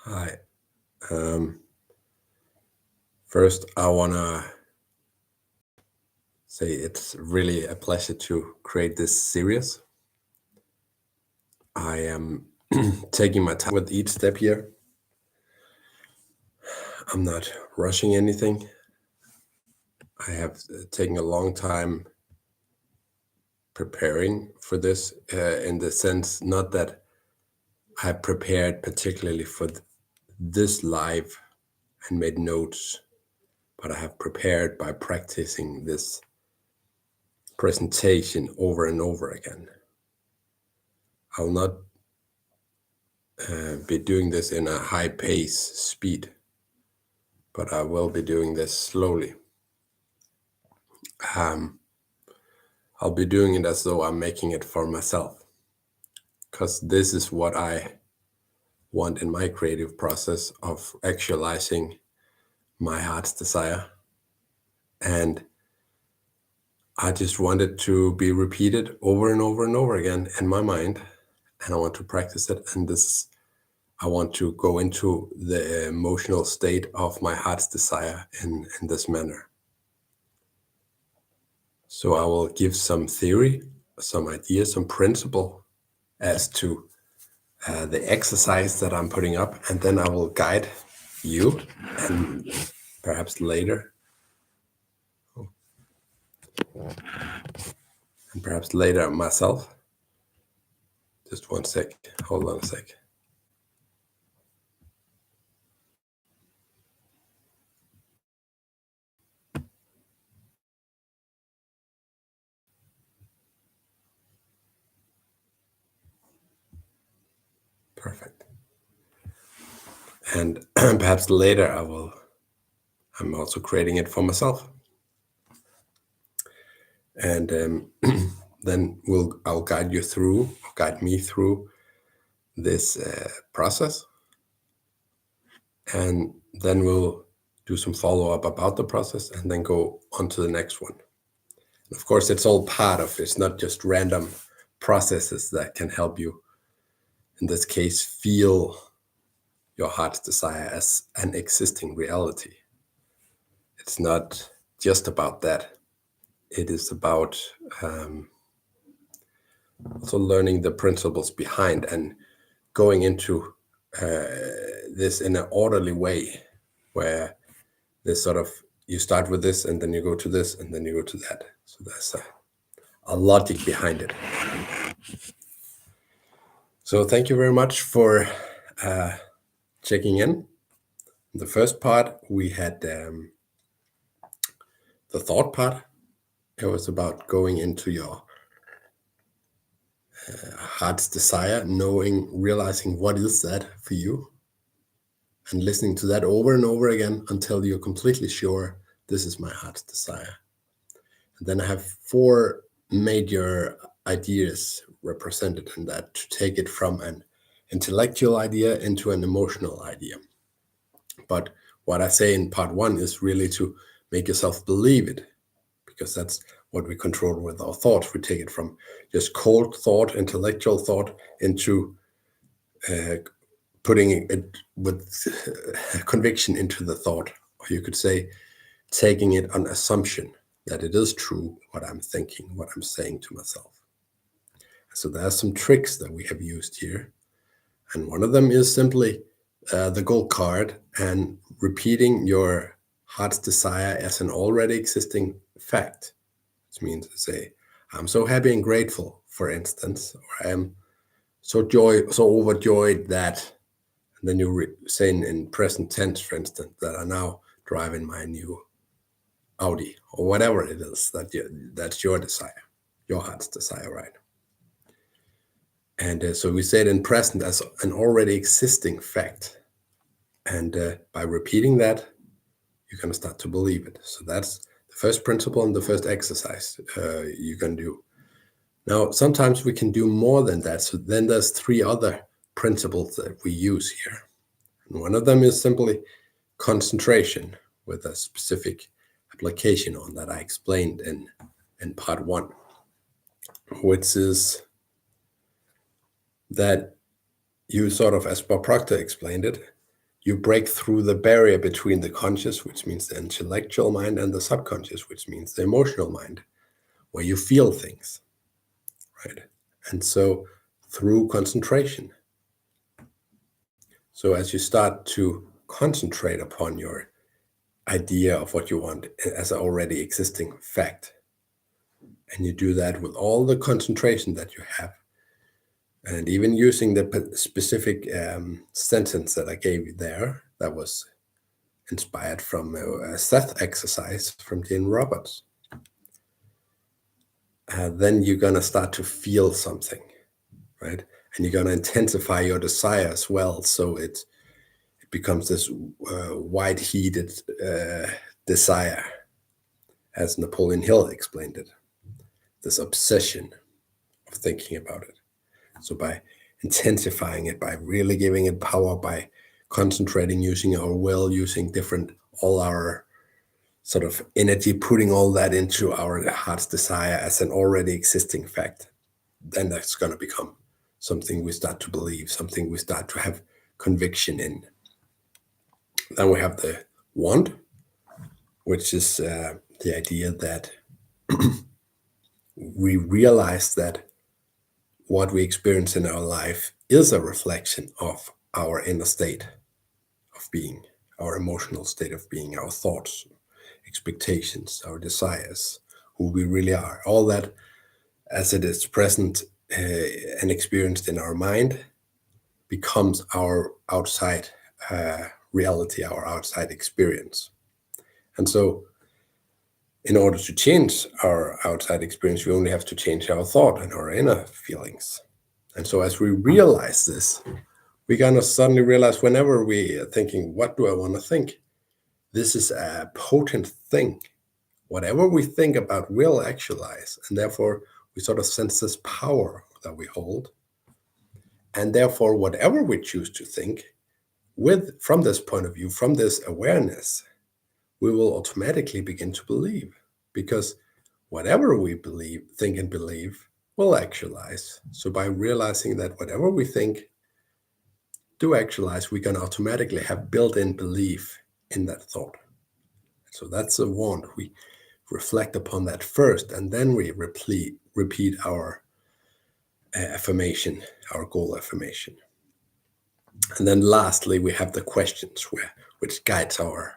Hi. Um, First, I want to say it's really a pleasure to create this series. I am taking my time with each step here. I'm not rushing anything. I have taken a long time preparing for this, in the sense not that I prepared particularly for this live and made notes, but I have prepared by practicing this presentation over and over again. I'll not be doing this in a high pace speed, but I will be doing this slowly. I'll be doing it as though I'm making it for myself, because this is what I want in my creative process of actualizing my heart's desire. And I just want it to be repeated over and over and over again in my mind. And I want to practice it. And I want to go into the emotional state of my heart's desire in this manner. So I will give some theory, some ideas, some principle as to the exercise that I'm putting up, and then I will guide you and perhaps later, myself. Just one sec. Hold on a sec. Perfect. And perhaps later I'm also creating it for myself. And then I'll guide me through this process. And then we'll do some follow-up about the process and then go on to the next one. And of course, it's all part of it's not just random processes that can help you, in this case, feel your heart's desire as an existing reality. It's not just about that. It is about also learning the principles behind and going into this in an orderly way, where this sort of, you start with this and then you go to this and then you go to that. So there's a logic behind it. So thank you very much for checking in. The first part, we had the thought part. It was about going into your heart's desire, realizing what is that for you, and listening to that over and over again until you're completely sure this is my heart's desire. And then I have 4 major ideas represented in that to take it from an intellectual idea into an emotional idea. But what I say in part 1 is really to make yourself believe it, because that's what we control with our thoughts. We take it from just cold thought, intellectual thought, into putting it with conviction into the thought. Or you could say, taking it on assumption that it is true what I'm thinking, what I'm saying to myself. So there are some tricks that we have used here. And one of them is simply the gold card and repeating your heart's desire as an already existing fact. Which means to say, I'm so happy and grateful, for instance, or I am so overjoyed that, and then you say in present tense, for instance, that I now driving my new Audi, or whatever it is that's your desire, your heart's desire, right? And so we say it in present as an already existing fact. And by repeating that, you're going to start to believe it. So that's the first principle and the first exercise you can do. Now, sometimes we can do more than that. So then there's 3 other principles that we use here. And one of them is simply concentration, with a specific application on that I explained in part 1, which is that you sort of, as Bob Proctor explained it, you break through the barrier between the conscious, which means the intellectual mind, and the subconscious, which means the emotional mind, where you feel things, right? And so through concentration. So as you start to concentrate upon your idea of what you want as an already existing fact, and you do that with all the concentration that you have, and even using the specific sentence that I gave you there, that was inspired from a Seth exercise from Jane Roberts, then you're going to start to feel something, right? And you're going to intensify your desire as well. So it becomes this white-heated desire, as Napoleon Hill explained it, this obsession of thinking about it. So by intensifying it, by really giving it power, by concentrating, using our will, using all our sort of energy, putting all that into our heart's desire as an already existing fact, then that's going to become something we start to believe, something we start to have conviction in. Then we have the want, which is the idea that we realize that what we experience in our life is a reflection of our inner state of being, our emotional state of being, our thoughts, expectations, our desires, who we really are. All that, as it is present and experienced in our mind, becomes our outside reality, our outside experience. And so in order to change our outside experience, we only have to change our thought and our inner feelings. And so as we realize this, we're going to suddenly realize whenever we are thinking, what do I want to think? This is a potent thing. Whatever we think about will actualize. And therefore, we sort of sense this power that we hold. And therefore, whatever we choose to think, from this point of view, from this awareness, we will automatically begin to believe. Because whatever we think and believe will actualize. So by realizing that whatever we think do actualize, we can automatically have built-in belief in that thought. So that's a want. We reflect upon that first, and then we repeat our affirmation, our goal affirmation. And then lastly, we have the questions, which guides our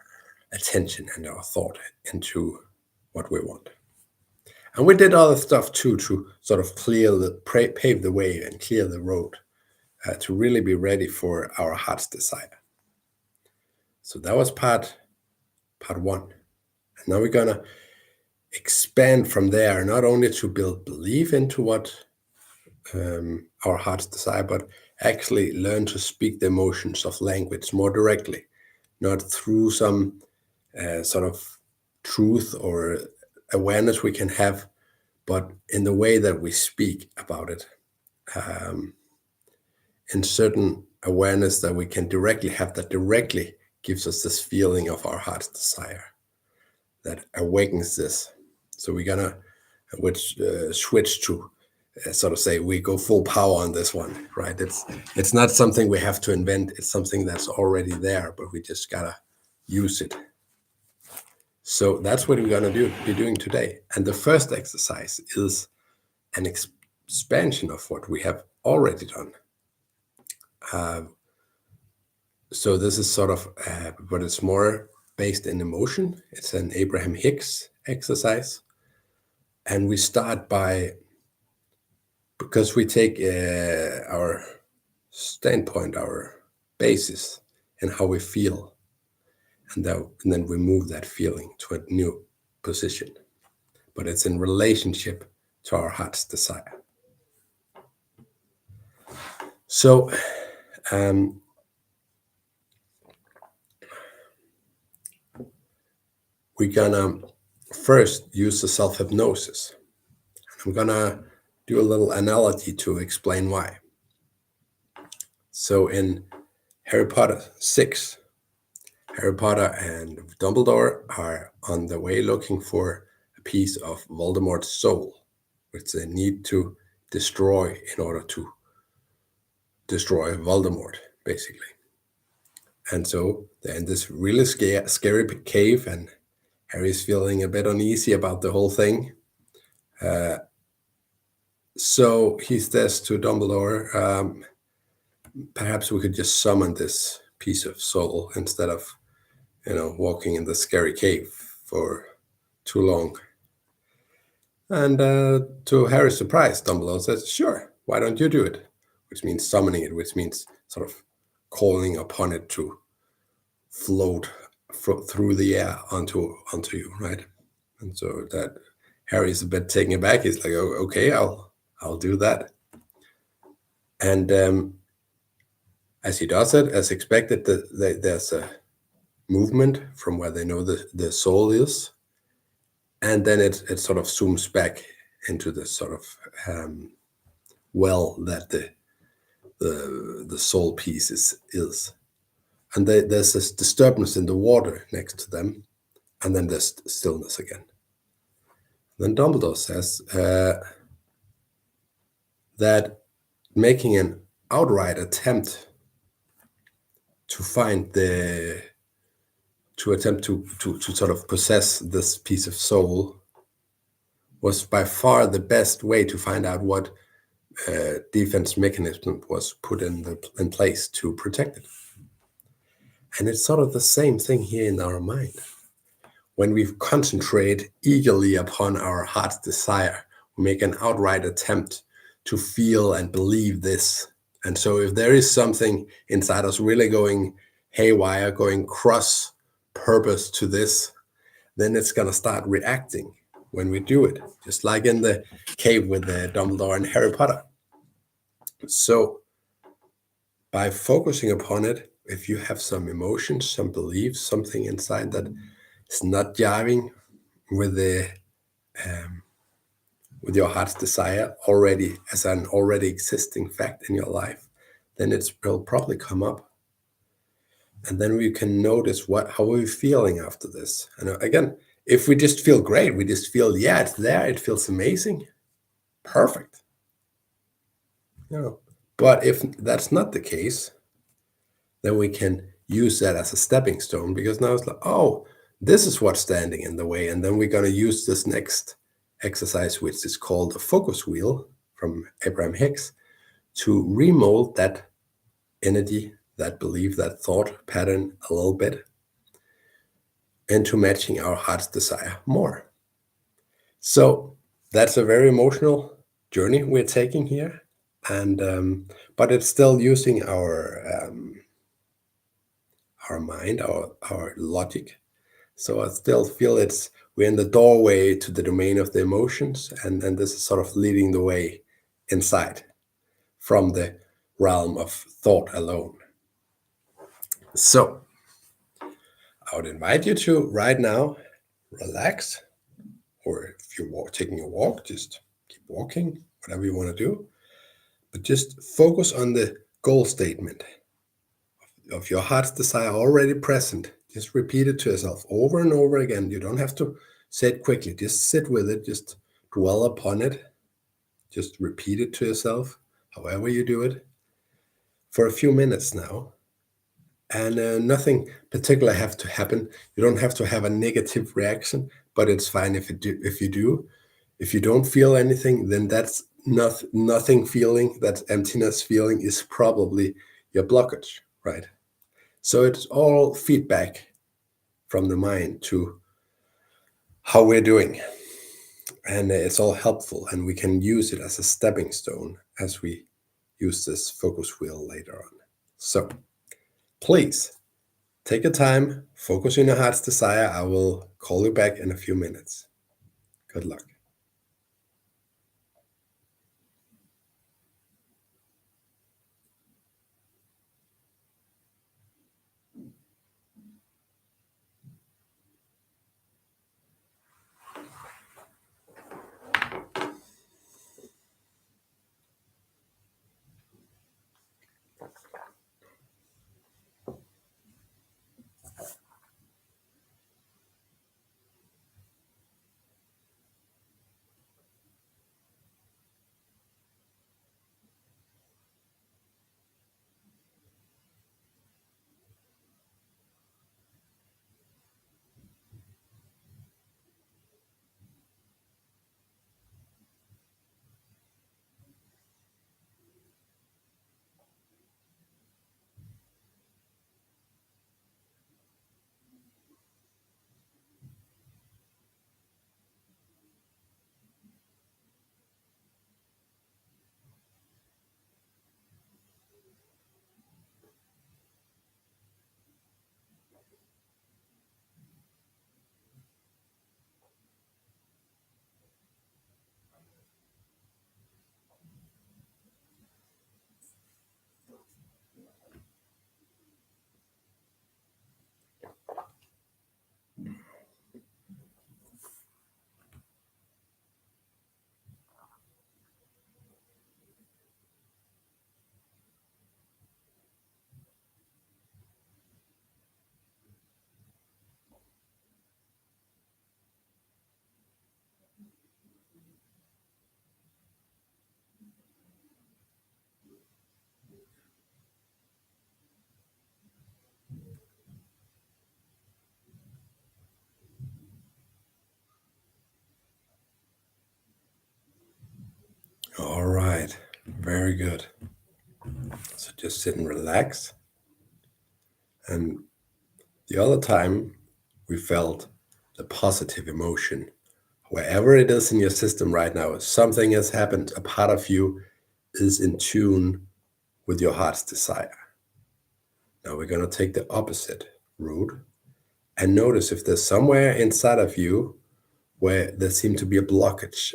attention and our thought into what we want. And we did other stuff too, to sort of pave the way and clear the road to really be ready for our heart's desire. So that was part one. And now we're gonna expand from there, not only to build belief into what our heart's desire, but actually learn to speak the emotions of language more directly, not through some sort of truth or awareness we can have, but in the way that we speak about it, in certain awareness that we can directly have, that directly gives us this feeling of our heart's desire, that awakens this. So we're gonna switch to sort of say we go full power on this one, right? It's not something we have to invent. It's something that's already there, but we just gotta use it. So that's what we're gonna be doing today. And the first exercise is an expansion of what we have already done. So this is sort of, but it's more based in emotion. It's an Abraham Hicks exercise. And we start because we take our standpoint, our basis, and how we feel. And then we move that feeling to a new position. But it's in relationship to our heart's desire. So we're gonna first use the self-hypnosis. I'm gonna do a little analogy to explain why. So in Harry Potter 6, Harry Potter and Dumbledore are on the way looking for a piece of Voldemort's soul, which they need to destroy in order to destroy Voldemort, basically. And so they're in this really scary cave, and Harry's feeling a bit uneasy about the whole thing. So he says to Dumbledore, perhaps we could just summon this piece of soul instead of, walking in the scary cave for too long. And to Harry's surprise, Dumbledore says, sure, why don't you do it? Which means summoning it, which means sort of calling upon it to float through the air onto you, right? And so that Harry's a bit taken aback. He's like, oh, okay, I'll do that. And as he does it, as expected, there's a movement from where they know the soul is, and then it sort of zooms back into the sort of well that the soul piece is. And there's this disturbance in the water next to them, and then there's stillness again. Then Dumbledore says that making an outright attempt to find to attempt to sort of possess this piece of soul was by far the best way to find out what defense mechanism was put in place to protect it. And it's sort of the same thing here in our mind. When we concentrate eagerly upon our heart's desire, we make an outright attempt to feel and believe this. And so if there is something inside us really going haywire, going cross purpose to this, then it's going to start reacting when we do it, just like in the cave with the Dumbledore and Harry Potter. So by focusing upon it, if you have some emotions, some beliefs, something inside that is not jiving with with your heart's desire already as an already existing fact in your life, then will probably come up. And then we can notice how are we feeling after this. And again, if we just feel great, we just feel, yeah, it's there, it feels amazing, perfect. But if that's not the case, then we can use that as a stepping stone, because now it's like, oh, this is what's standing in the way. And then we're going to use this next exercise, which is called the focus wheel from Abraham Hicks, to remold that energy, that belief, that thought pattern a little bit into matching our heart's desire more. So that's a very emotional journey we're taking here. And but it's still using our mind, our logic. So I still feel we're in the doorway to the domain of the emotions, and this is sort of leading the way inside from the realm of thought alone. So I would invite you to right now relax, or if you're taking a walk, just keep walking, whatever you want to do, but just focus on the goal statement of your heart's desire already present. Just repeat it to yourself over and over again. You don't have to say it quickly. Just sit with it. Just dwell upon it. Just repeat it to yourself, however you do it, for a few minutes now. And nothing particular have to happen. You don't have to have a negative reaction, but it's fine if you do. If you don't feel anything, then that's nothing feeling. That emptiness feeling is probably your blockage, right? So it's all feedback from the mind to how we're doing. And it's all helpful, and we can use it as a stepping stone as we use this focus wheel later on. So please take your time, focus on your heart's desire. I will call you back in a few minutes. Good luck. All right, very good. So just sit and relax. And the other time we felt the positive emotion, wherever it is in your system right now, something has happened, a part of you is in tune with your heart's desire. Now we're going to take the opposite route and notice if there's somewhere inside of you where there seems to be a blockage,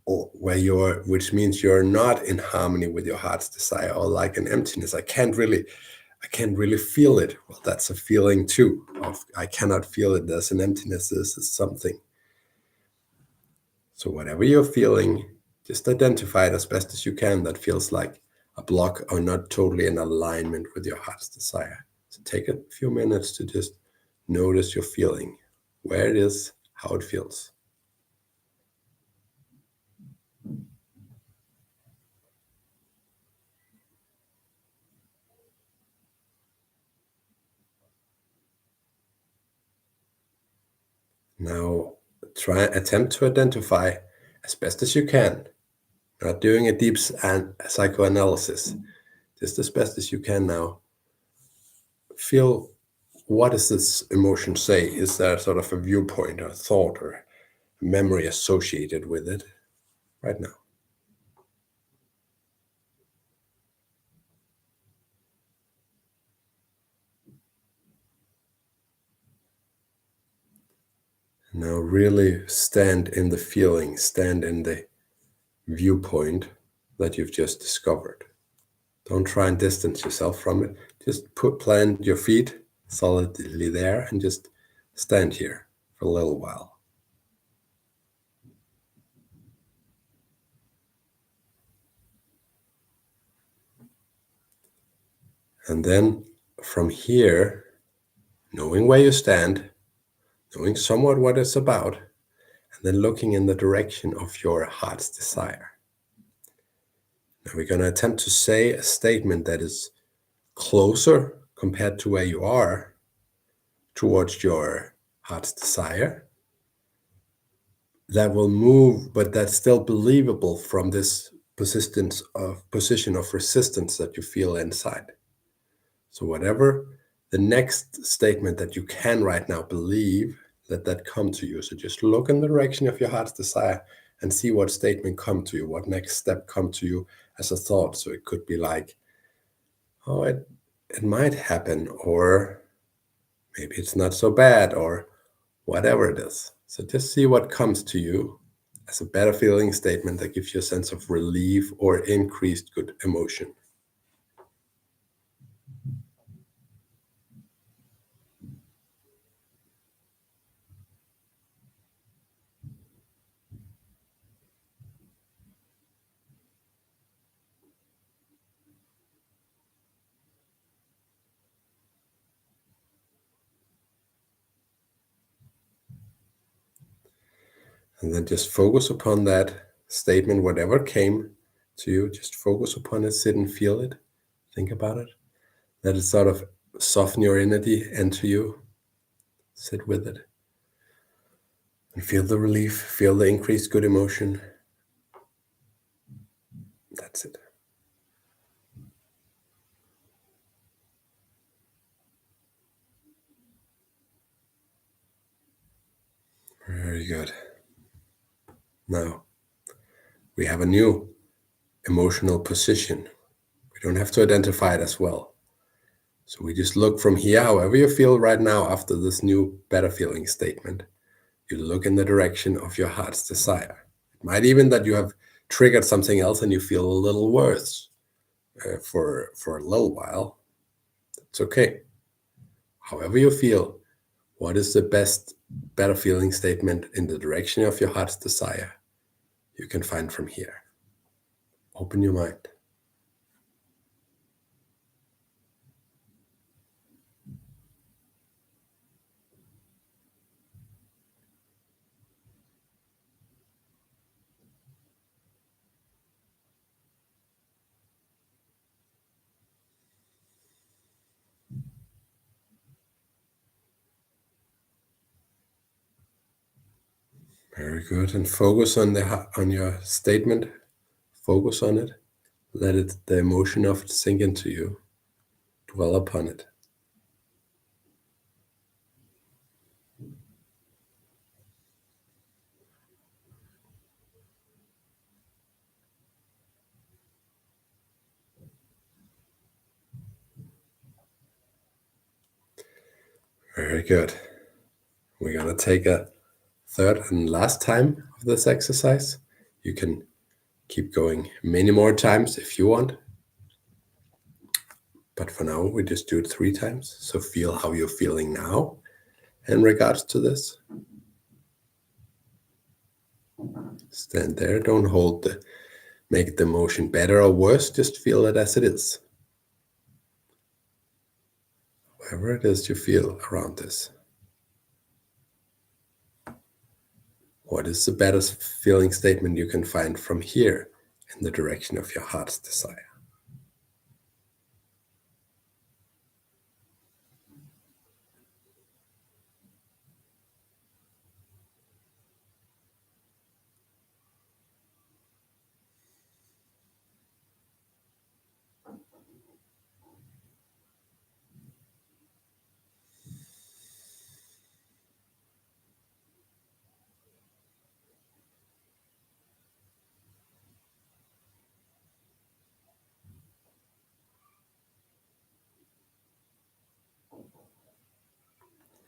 or where which means you're not in harmony with your heart's desire, or like an emptiness. I can't really feel it. Well, that's a feeling too. Of I cannot feel it. There's an emptiness. This is something. So whatever you're feeling, just identify it as best as you can. That feels like a block or not totally in alignment with your heart's desire. So take a few minutes to just notice your feeling, where it is, how it feels. Now attempt to identify as best as you can, not doing a deep psychoanalysis, just as best as you can now. Feel, what does this emotion say? Is there sort of a viewpoint or thought or memory associated with it right now? Now really stand in the feeling, stand in the viewpoint that you've just discovered. Don't try and distance yourself from it. Just plant your feet solidly there and just stand here for a little while. And then from here, knowing where you stand, knowing somewhat what it's about, and then looking in the direction of your heart's desire. Now we're going to attempt to say a statement that is closer compared to where you are towards your heart's desire, that will move, but that's still believable from this position of resistance that you feel inside. So whatever the next statement that you can right now believe, let that come to you. So just look in the direction of your heart's desire and see what statement come to you, what next step come to you as a thought. So it could be like, oh, it might happen, or maybe it's not so bad, or whatever it is. So just see what comes to you as a better feeling statement that gives you a sense of relief or increased good emotion. And then just focus upon that statement, whatever came to you, just focus upon it, sit and feel it, think about it. Let it sort of soften your energy into you. Sit with it and feel the relief, feel the increased good emotion. That's it. Very good. Now, we have a new emotional position. We don't have to identify it as well. So we just look from here, however you feel right now after this new better feeling statement. You look in the direction of your heart's desire. It might even that you have triggered something else and you feel a little worse for a little while. It's okay. However you feel, what is the better feeling statement in the direction of your heart's desire you can find from here? Open your mind. Very good. And focus on your statement Focus on it. Let it, the emotion of it sink into you. Dwell upon it. Very good. We're going to take a third and last time of this exercise. You can keep going many more times if you want. But for now, we just do it 3 times. So feel how you're feeling now in regards to this. Stand there. Don't make the emotion better or worse. Just feel it as it is. Whatever it is you feel around this. What is the best feeling statement you can find from here in the direction of your heart's desire?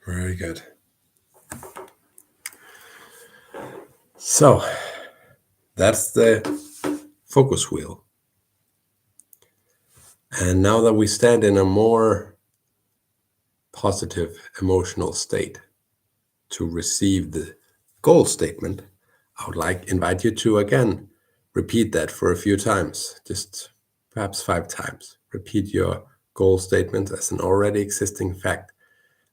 Very good. So that's the focus wheel. And now that we stand in a more positive emotional state to receive the goal statement, I would invite you to again repeat that for a few times, just perhaps 5 times. Repeat your goal statement as an already existing fact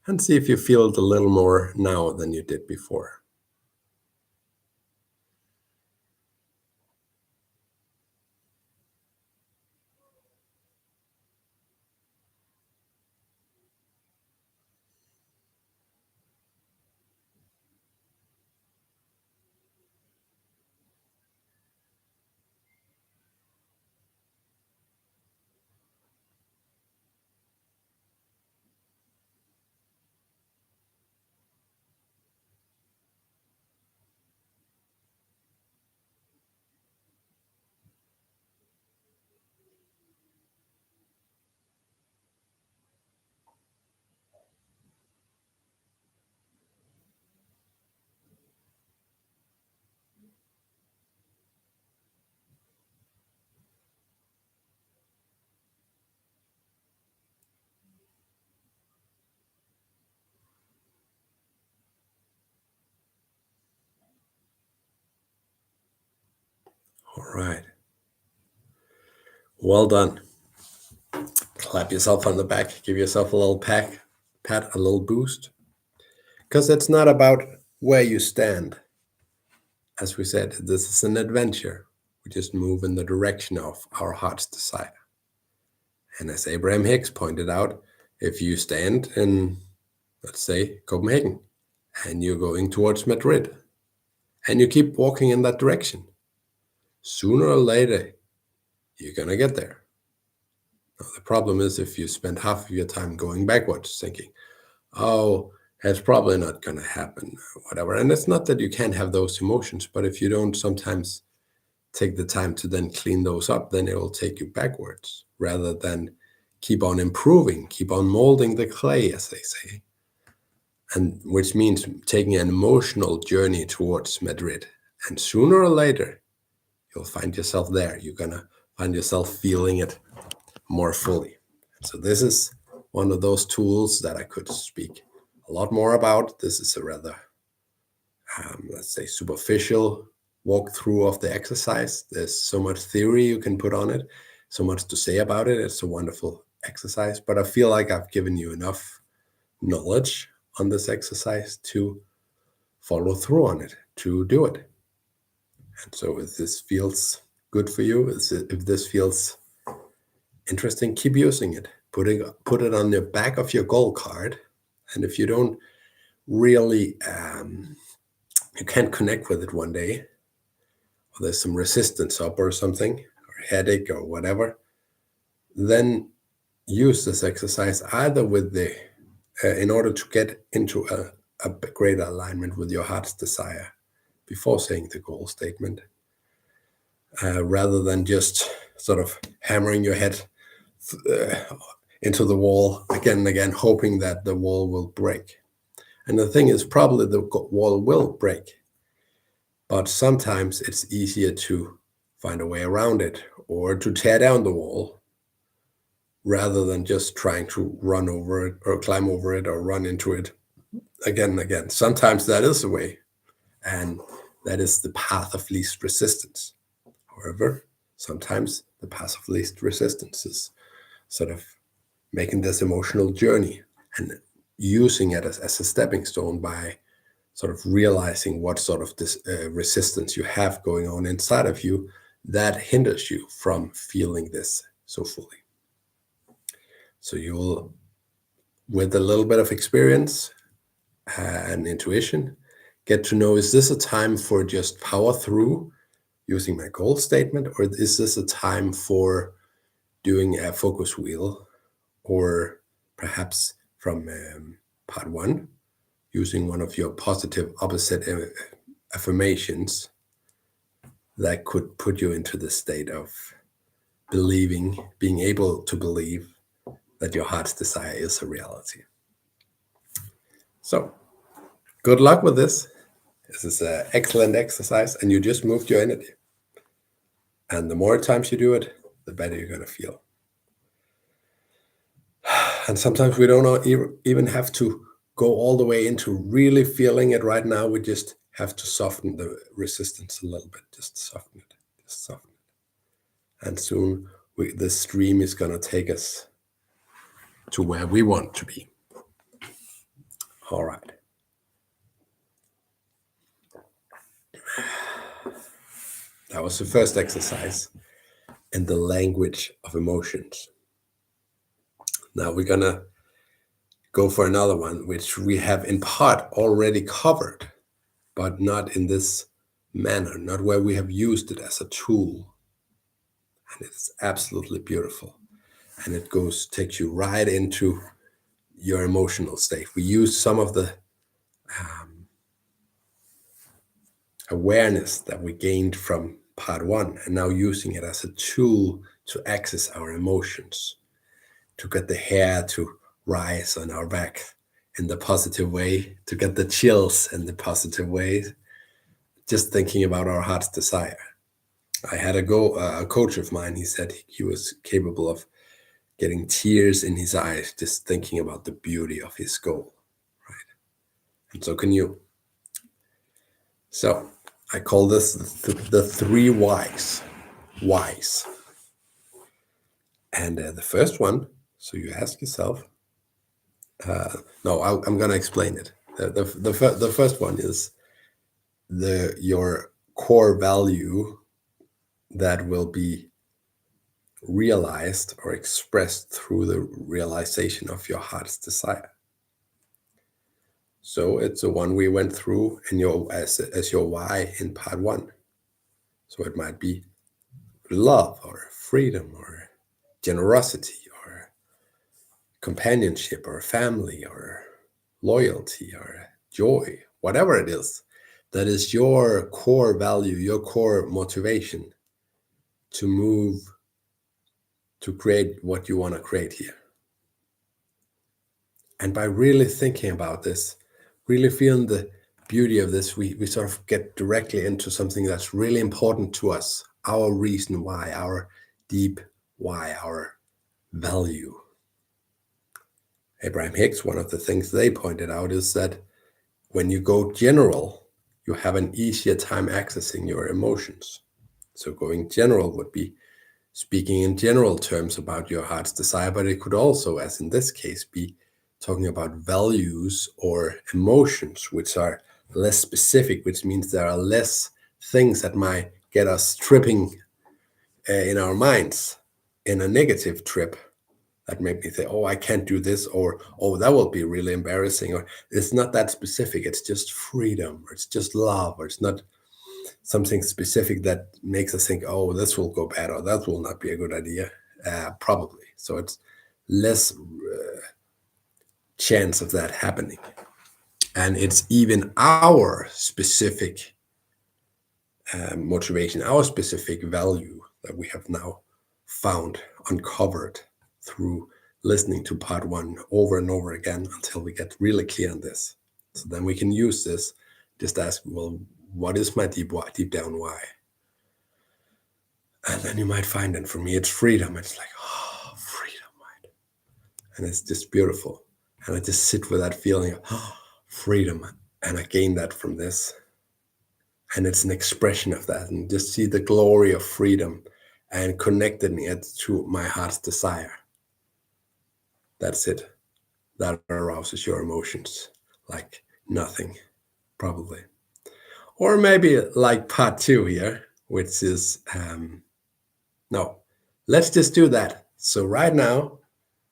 and see if you feel it a little more now than you did before. All right. Well done. Clap yourself on the back. Give yourself a little pat, a little boost. Because it's not about where you stand. As we said, this is an adventure. We just move in the direction of our heart's desire. And as Abraham Hicks pointed out, if you stand in, let's say, Copenhagen, and you're going towards Madrid, and you keep walking in that direction, sooner or later, you're going to get there. Now, the problem is if you spend half of your time going backwards, thinking, oh, it's probably not going to happen, whatever. And it's not that you can't have those emotions, but if you don't sometimes take the time to then clean those up, then it will take you backwards rather than keep on improving, keep on molding the clay, as they say. And which means taking an emotional journey towards Madrid. And sooner or later, you'll find yourself there. You're going to find yourself feeling it more fully. So this is one of those tools that I could speak a lot more about. This is a rather, let's say, superficial walkthrough of the exercise. There's so much theory you can put on it, so much to say about it. It's a wonderful exercise, but I feel like I've given you enough knowledge on this exercise to follow through on it, to do it. And so if this feels good for you, if this feels interesting, keep using it. Put it on the back of your goal card. And if you don't really, you can't connect with it one day, there's some resistance up or something, or headache or whatever, then use this exercise either with the in order to get into a greater alignment with your heart's desire before saying the goal statement, rather than just sort of hammering your head uh, into the wall again and again, hoping that the wall will break. And the thing is, probably the wall will break, but sometimes it's easier to find a way around it or to tear down the wall rather than just trying to run over it or climb over it or run into it again and again. Sometimes that is the way, and that is the path of least resistance. However, sometimes the path of least resistance is sort of making this emotional journey and using it as a stepping stone by sort of realizing what sort of this resistance you have going on inside of you that hinders you from feeling this so fully. So you will, with a little bit of experience and intuition, get to know, is this a time for just power through using my goal statement, or is this a time for doing a focus wheel, or perhaps from part one, using one of your positive opposite affirmations that could put you into the state of believing, being able to believe that your heart's desire is a reality. So good luck with this. This is an excellent exercise, and you just moved your energy. And the more times you do it, the better you're going to feel. And sometimes we don't even have to go all the way into really feeling it right now. We just have to soften the resistance a little bit. Just soften it. Just soften it. And soon the stream is going to take us to where we want to be. All right. That was the first exercise in the language of emotions. Now we're going to go for another one, which we have in part already covered, but not in this manner, not where we have used it as a tool. And it's absolutely beautiful. And it takes you right into your emotional state. We use some of the awareness that we gained from part one and now using it as a tool to access our emotions, to get the hair to rise on our back in the positive way, to get the chills in the positive way, just thinking about our heart's desire. I had a coach of mine, he said he was capable of getting tears in his eyes just thinking about the beauty of his goal, right? And so can you. So I call this the three whys. Whys. And the first one, so you ask yourself, I'm going to explain it. The first one is your core value that will be realized or expressed through the realization of your heart's desire. So it's the one we went through in as your why in part one. So it might be love or freedom or generosity or companionship or family or loyalty or joy, whatever it is. That is your core value, your core motivation to move, to create what you want to create here. And by really thinking about this, really feeling the beauty of this, we sort of get directly into something that's really important to us, our reason why, our deep why, our value. Abraham Hicks, one of the things they pointed out is that when you go general, you have an easier time accessing your emotions. So going general would be speaking in general terms about your heart's desire, but it could also, as in this case, be talking about values or emotions, which are less specific, which means there are less things that might get us tripping in our minds in a negative trip that make me say, oh, I can't do this, or, oh, that will be really embarrassing, or it's not that specific. It's just freedom, or it's just love, or it's not something specific that makes us think, oh, this will go bad or that will not be a good idea. Probably. So it's less chance of that happening. And it's even our specific motivation, our specific value that we have now found, uncovered through listening to part one over and over again until we get really clear on this. So then we can use this, just ask, well, what is my deep down why? And then you might find, and for me, it's freedom. It's like, oh, freedom, right? And it's just beautiful. And I just sit with that feeling of freedom. And I gain that from this. And it's an expression of that. And just see the glory of freedom and connecting it to my heart's desire. That's it. That arouses your emotions like nothing, probably. Or maybe like part two here, which is, no, let's just do that. So right now,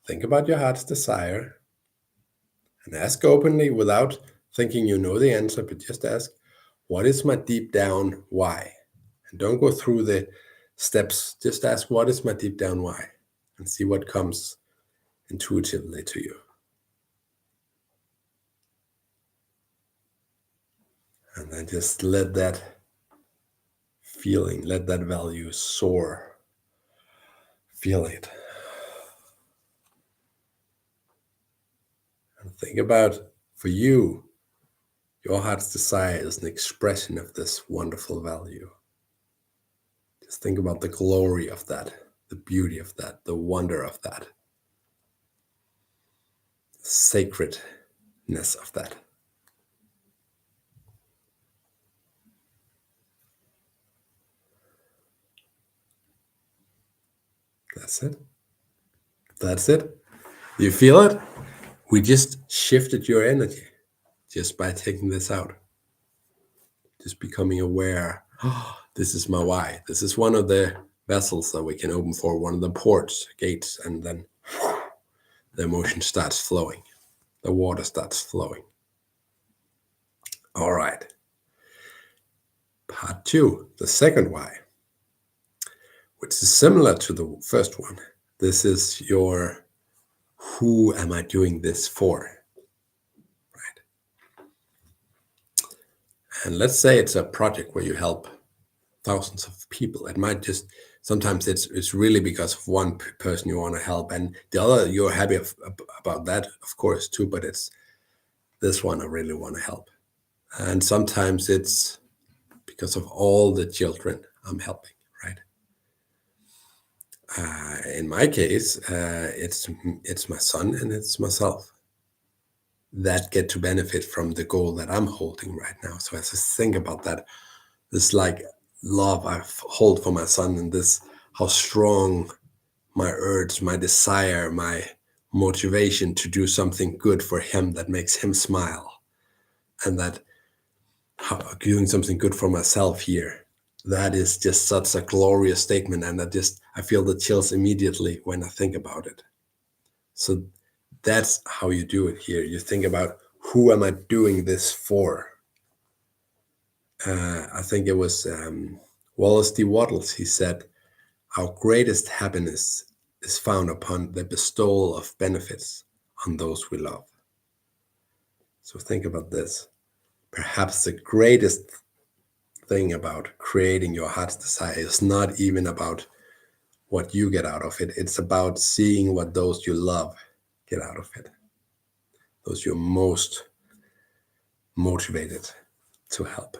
think about your heart's desire and ask openly without thinking you know the answer, but just ask, what is my deep down why? And don't go through the steps. Just ask, what is my deep down why? And see what comes intuitively to you. And then just let that feeling, let that value soar. Feel it. And think about, for you, your heart's desire is an expression of this wonderful value. Just think about the glory of that, the beauty of that, the wonder of that, the sacredness of that. That's it. That's it. You feel it? We just shifted your energy just by taking this out. Just becoming aware, oh, this is my why. This is one of the vessels that we can open for, one of the ports, gates, and then the emotion starts flowing. The water starts flowing. All right. Part two, the second why, which is similar to the first one. This is your, who am I doing this for? Right. And let's say it's a project where you help thousands of people. It might just, sometimes it's really because of one person you want to help, and the other, you're happy about that, of course, too, but it's this one I really want to help. And sometimes it's because of all the children I'm helping, right? In my case, it's my son and it's myself that get to benefit from the goal that I'm holding right now. So as I think about that, this like love I hold for my son, and this how strong my urge, my desire, my motivation to do something good for him that makes him smile, and that doing something good for myself here, that is just such a glorious statement. And I feel the chills immediately when I think about it. So that's how you do it here. You think about, who am I doing this for? I think it was Wallace D. Wattles. He said, our greatest happiness is found upon the bestowal of benefits on those we love. So think about this. Perhaps the greatest thing about creating your heart's desire is not even about what you get out of it. It's about seeing what those you love get out of it. Those you're most motivated to help.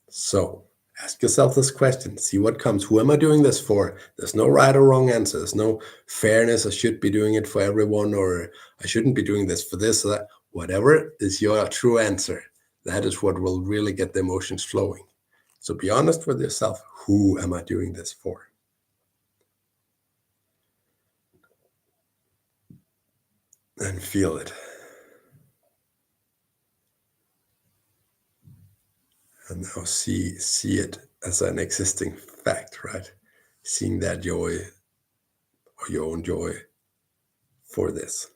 So ask yourself this question, see what comes. Who am I doing this for? There's no right or wrong answer. There's no fairness. I should be doing it for everyone, or I shouldn't be doing this for this or that. Whatever is your true answer, that is what will really get the emotions flowing. So be honest with yourself. Who am I doing this for? And feel it. And now see it as an existing fact, right? Seeing that joy or your own joy for this.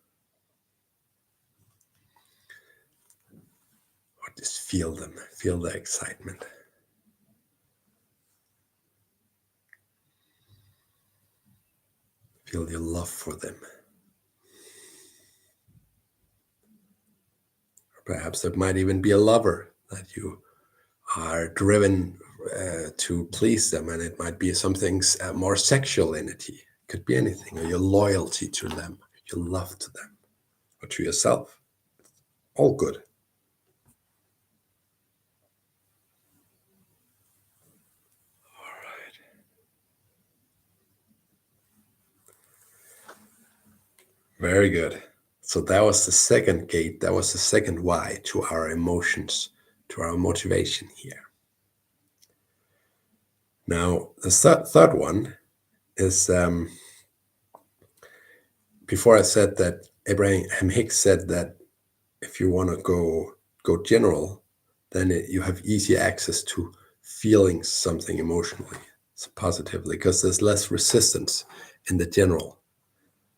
Or just feel them, feel the excitement. Feel your love for them. Or perhaps there might even be a lover that you are driven to please them, and it might be something more sexual in it. Could be anything, or your loyalty to them, your love to them, or to yourself. All good. All right. Very good. So that was the second gate. That was the second why to our emotions, to our motivation here. Now, the third one is before I said that Abraham Hicks said that if you want to go general, then you have easy access to feeling something emotionally, so positively, because there's less resistance in the general.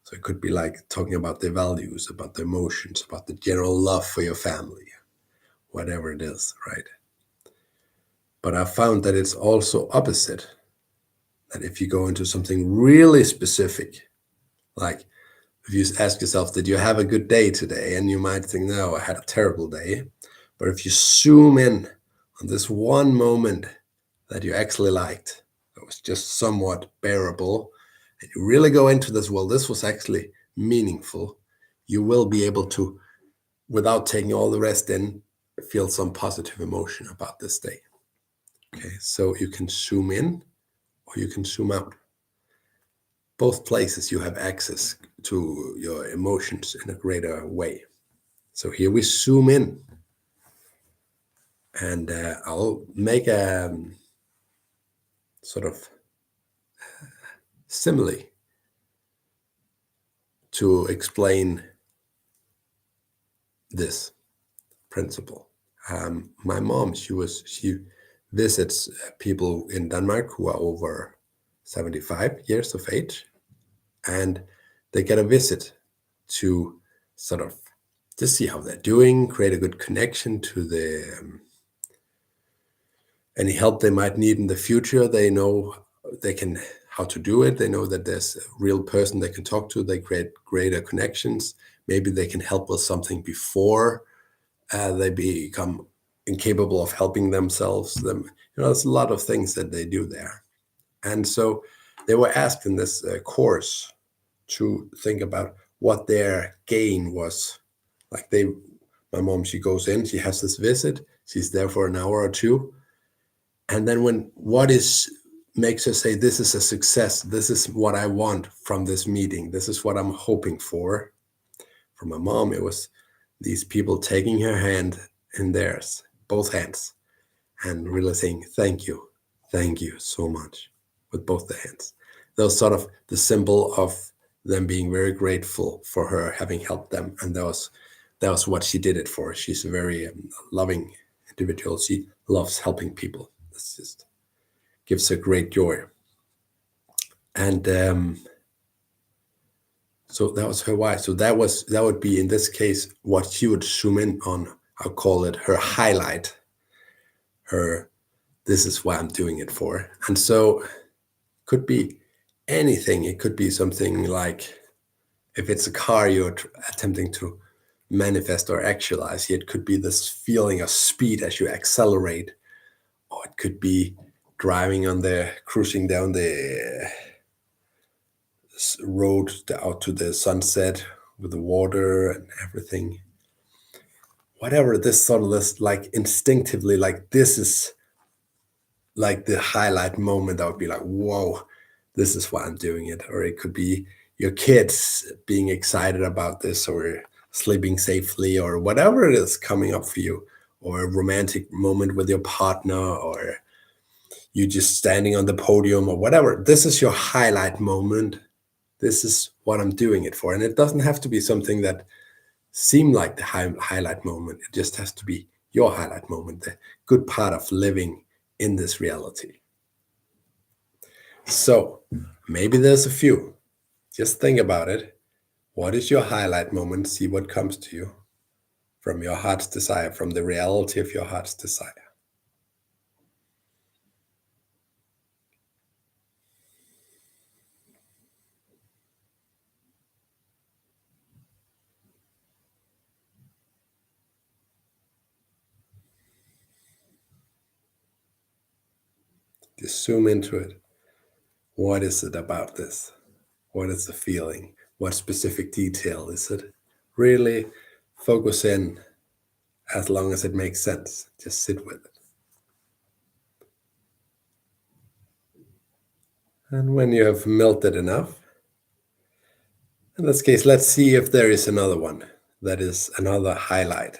So it could be like talking about the values, about the emotions, about the general love for your family, whatever it is, right? But I found that it's also opposite. That if you go into something really specific, like if you ask yourself, did you have a good day today? And you might think, no, I had a terrible day. But if you zoom in on this one moment that you actually liked, that was just somewhat bearable, and you really go into this, well, this was actually meaningful, you will be able to, without taking all the rest in, feel some positive emotion about this day. Okay, so you can zoom in or you can zoom out. Both places you have access to your emotions in a greater way. So here we zoom in, and I'll make a sort of simile to explain this principle. My mom, she visits people in Denmark who are over 75 years of age, and they get a visit to sort of just see how they're doing, create a good connection to the any help they might need in the future. They know they can how to do it. They know that there's a real person they can talk to. They create greater connections. Maybe they can help with something before they become incapable of helping themselves. There's a lot of things that they do there. And so they were asked in this course to think about what their gain was. Like my mom, she goes in, she has this visit, she's there for an hour or two, and then makes her say, this is a success, this is what I want from this meeting, this is what I'm hoping for. For my mom, it was these people taking her hand in theirs, both hands, and really saying, thank you so much, with both the hands. That was sort of the symbol of them being very grateful for her having helped them. And that was what she did it for. She's a very loving individual. She loves helping people. This just gives her great joy. And so that was her why. So that would be, in this case, what she would zoom in on. I'll call it her highlight. This is why I'm doing it for. And so could be anything. It could be something like, if it's a car you're attempting to manifest or actualize, it could be this feeling of speed as you accelerate, or it could be cruising down the road out to the sunset with the water and everything. Whatever, this sort of this, like instinctively, like this is like the highlight moment. I would be like, whoa, this is why I'm doing it. Or it could be your kids being excited about this, or sleeping safely, or whatever it is coming up for you, or a romantic moment with your partner, or you just standing on the podium, or whatever. This is your highlight moment. This is what I'm doing it for. And it doesn't have to be something that seemed like the highlight moment. It just has to be your highlight moment, the good part of living in this reality. So maybe there's a few. Just think about it. What is your highlight moment? See what comes to you from your heart's desire, from the reality of your heart's desire. Just zoom into it. What is it about this? What is the feeling? What specific detail is it? Really focus in as long as it makes sense. Just sit with it. And when you have melted enough, in this case, let's see if there is another one that is another highlight.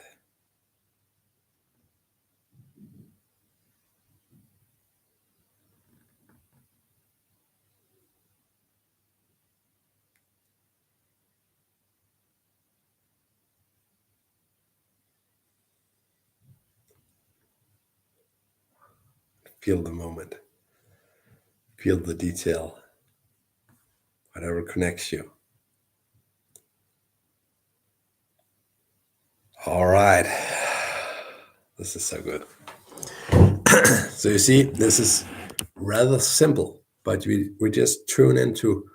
Feel the moment. Feel the detail. Whatever connects you. All right. This is so good. So you see, this is rather simple, but we just tune into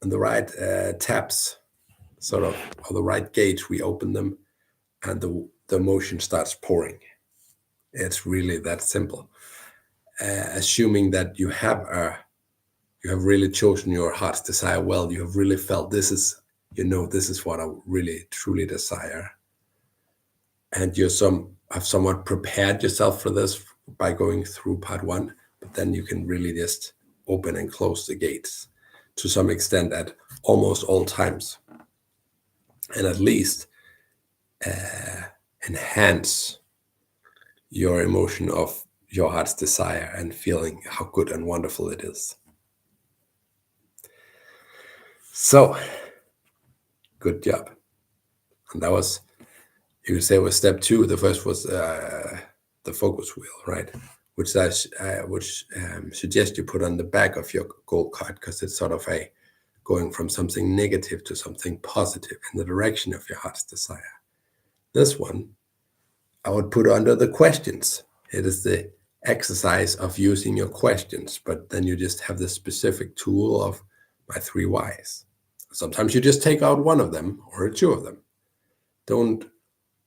the right taps, sort of, or the right gauge. We open them, and the emotion starts pouring. It's really that simple. Assuming that you have really chosen your heart's desire well, you have really felt this is what I really truly desire, and have somewhat prepared yourself for this by going through part one. But then you can really just open and close the gates to some extent at almost all times, and at least enhance your emotion of your heart's desire and feeling how good and wonderful it is. So, good job. And that was, you could say, was step two. The first was the focus wheel, right? Which suggest you put on the back of your goal card, because it's sort of going from something negative to something positive in the direction of your heart's desire. This one I would put under the questions. It is the exercise of using your questions, but then you just have the specific tool of my 3 whys. Sometimes you just take out one of them or 2 of them. Don't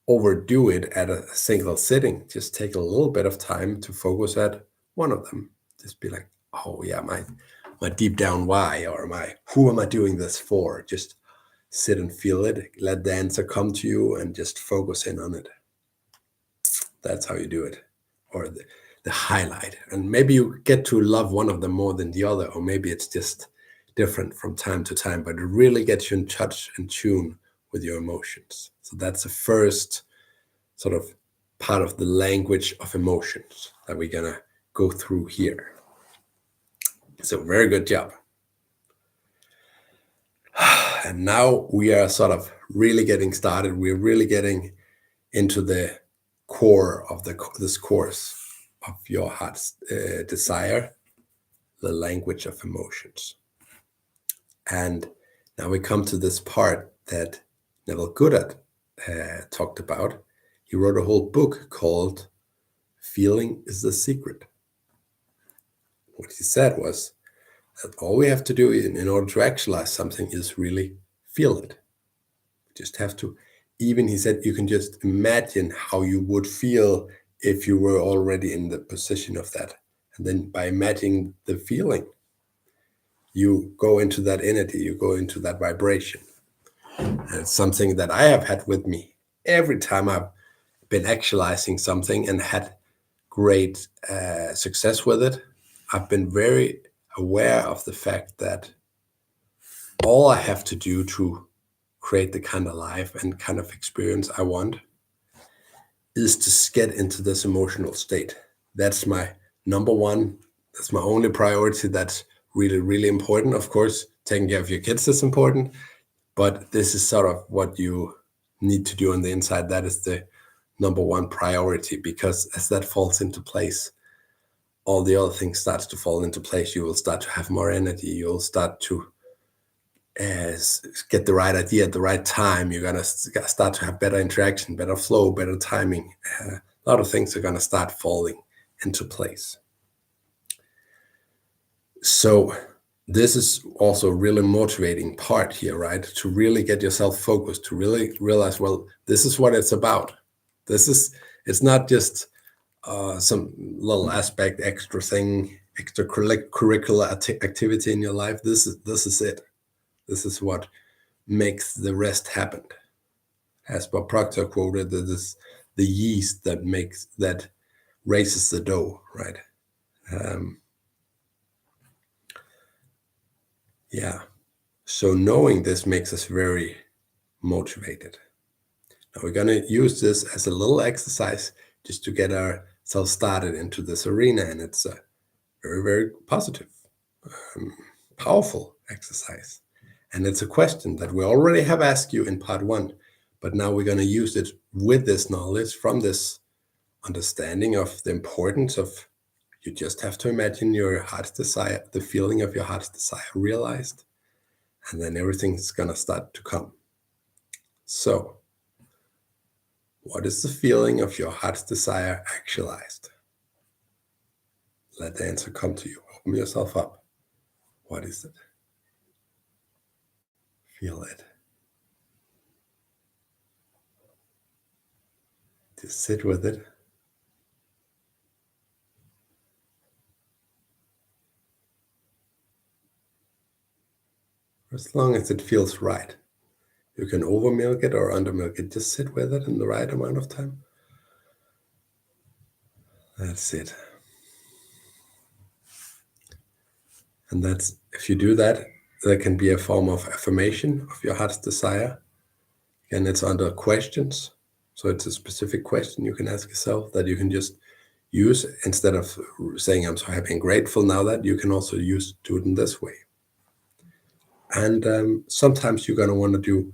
overdo it at a single sitting. Just take a little bit of time to focus at one of them. Just be like, oh yeah, my deep down why, or who am I doing this for? Just sit and feel it. Let the answer come to you and just focus in on it. That's how you do it, or the highlight. And maybe you get to love one of them more than the other, or maybe it's just different from time to time, but it really gets you in touch and tune with your emotions. So that's the first sort of part of the language of emotions that we're gonna go through here. So very good job. And now we are sort of really getting started. We're really getting into the core of this course of your heart's desire, the language of emotions. And now we come to this part that Neville Goddard talked about. He wrote a whole book called Feeling is the Secret. What he said was that all we have to do in order to actualize something is really feel it. We just have to. Even he said you can just imagine how you would feel if you were already in the position of that. And then by imagining the feeling, you go into that energy, you go into that vibration. And it's something that I have had with me every time I've been actualizing something and had great success with it. I've been very aware of the fact that all I have to do to create the kind of life and kind of experience I want is to get into this emotional state. That's my number one. That's my only priority. That's really, really important. Of course, taking care of your kids is important, but this is sort of what you need to do on the inside. That is the number one priority, because as that falls into place, all the other things starts to fall into place. You will start to have more energy. You'll start to get the right idea at the right time. You're going to start to have better interaction, better flow, better timing. A lot of things are going to start falling into place. So this is also a really motivating part here, right? To really get yourself focused, to really realize, well, this is what it's about. It's not just, some little aspect, extra thing, extracurricular activity in your life. This is it. This is what makes the rest happen. As Bob Proctor quoted, that is the yeast that raises the dough, right? Yeah. So knowing this makes us very motivated. Now we're going to use this as a little exercise just to get ourselves started into this arena, and it's a very, very positive, powerful exercise. And it's a question that we already have asked you in part 1, but now we're going to use it with this knowledge from this understanding of the importance of, you just have to imagine your heart's desire, the feeling of your heart's desire realized, and then everything's going to start to come. So, what is the feeling of your heart's desire actualized? Let the answer come to you. Open yourself up. What is it? Feel it. Just sit with it. As long as it feels right. You can over milk it or under milk it. Just sit with it in the right amount of time. That's it. And that's, if you do that, that can be a form of affirmation of your heart's desire. And it's under questions. So it's a specific question you can ask yourself that you can just use instead of saying, I'm so happy and grateful. Now that you can also do it in this way. And sometimes you're going to want to do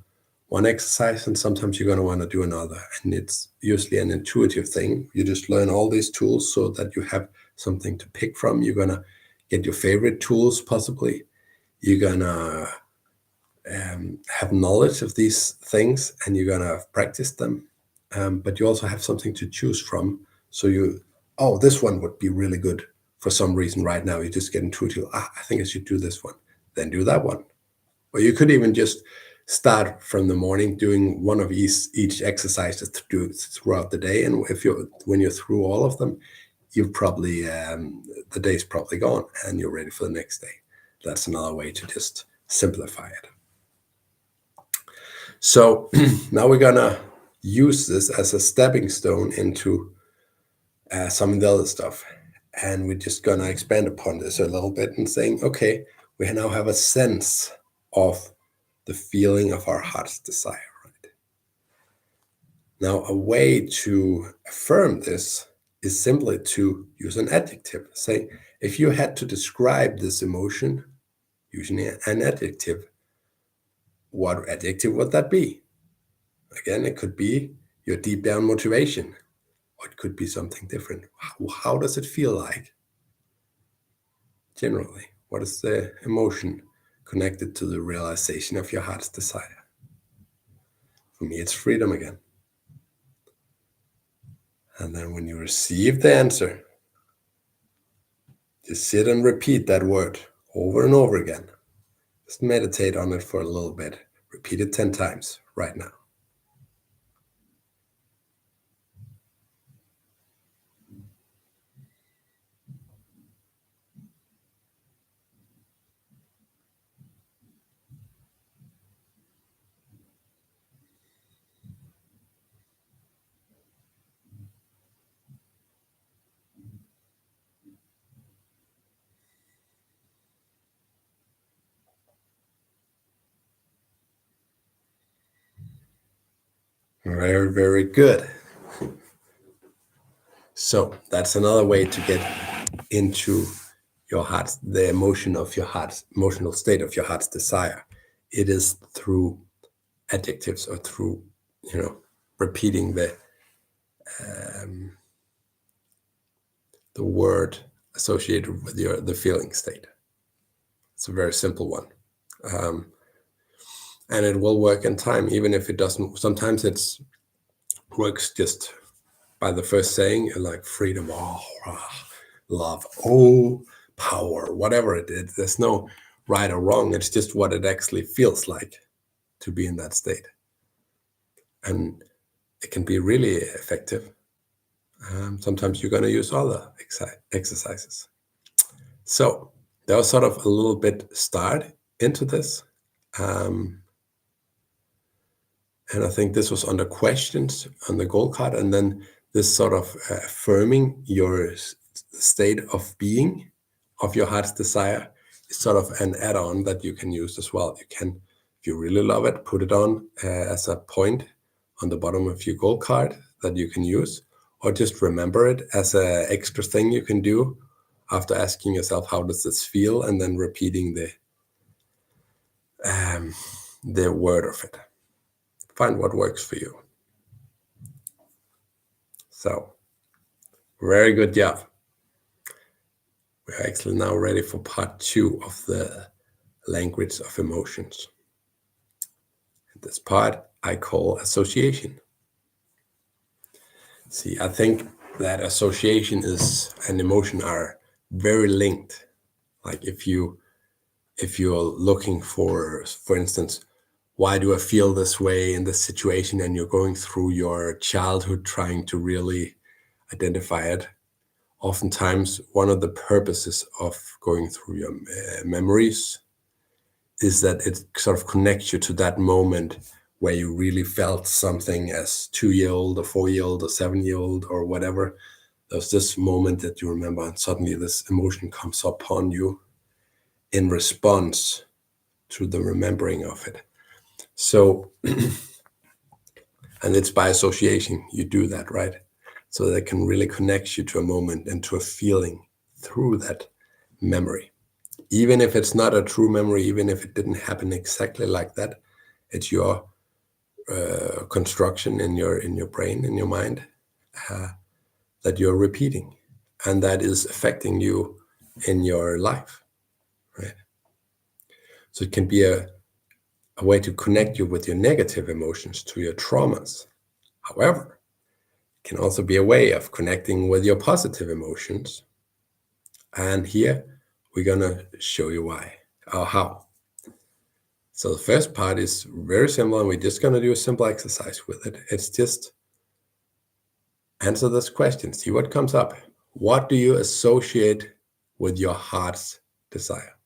one exercise and sometimes you're going to want to do another. And it's usually an intuitive thing. You just learn all these tools so that you have something to pick from. You're going to get your favorite tools, possibly. You're going to have knowledge of these things and you're going to practice them. But you also have something to choose from. So this one would be really good for some reason right now. You just get intuitive. I think I should do this one. Then do that one. Or you could even just start from the morning doing one of each exercise to do throughout the day. And when you're through all of them, you've probably the day's probably gone and you're ready for the next day. That's another way to just simplify it. So now we're gonna use this as a stepping stone into some of the other stuff. And we're just gonna expand upon this a little bit and saying, okay, we now have a sense of the feeling of our heart's desire, right? Now, a way to affirm this is simply to use an adjective. Say, if you had to describe this emotion using an adjective, what adjective would that be? Again, it could be your deep down motivation, or it could be something different. How does it feel like? Generally, what is the emotion connected to the realization of your heart's desire? For me, it's freedom again. And then when you receive the answer, just sit and repeat that word over and over again. Just meditate on it for a little bit. Repeat it 10 times right now. Very, very good. So that's another way to get into your heart, the emotional state of your heart's desire. It is through adjectives or through, repeating the word associated with the feeling state. It's a very simple one. And it will work in time, even if it doesn't. Sometimes it's works just by the first saying, like freedom, love, power, whatever it is. There's no right or wrong. It's just what it actually feels like to be in that state. And it can be really effective. Sometimes you're going to use other exercises. So there was sort of a little bit start into this. And I think this was under questions on the goal card. And then this sort of affirming your state of being, of your heart's desire, is sort of an add-on that you can use as well. You can, if you really love it, put it on as a point on the bottom of your goal card that you can use, or just remember it as an extra thing you can do after asking yourself, how does this feel? And then repeating the word of it. Find what works for you. So, very good job. We're actually now ready for part 2 of the language of emotions. This part I call association. See, I think that association is and emotion are very linked. Like if you're looking for instance, why do I feel this way in this situation, and you're going through your childhood trying to really identify it, oftentimes one of the purposes of going through your memories is that it sort of connects you to that moment where you really felt something as 2-year-old or 4-year-old or 7-year-old or whatever. There's this moment that you remember, and suddenly this emotion comes upon you in response to the remembering of it. So, and it's by association you do that, right? So that can really connect you to a moment and to a feeling through that memory. Even if it's not a true memory, even if it didn't happen exactly like that, it's your construction in your brain, in your mind, that you're repeating, and that is affecting you in your life, right? So it can be a way to connect you with your negative emotions to your traumas. However, it can also be a way of connecting with your positive emotions. And here we're gonna show you why or how. So the first part is very simple, and we're just gonna do a simple exercise with it. It's just answer this question, see what comes up. What do you associate with your heart's desire?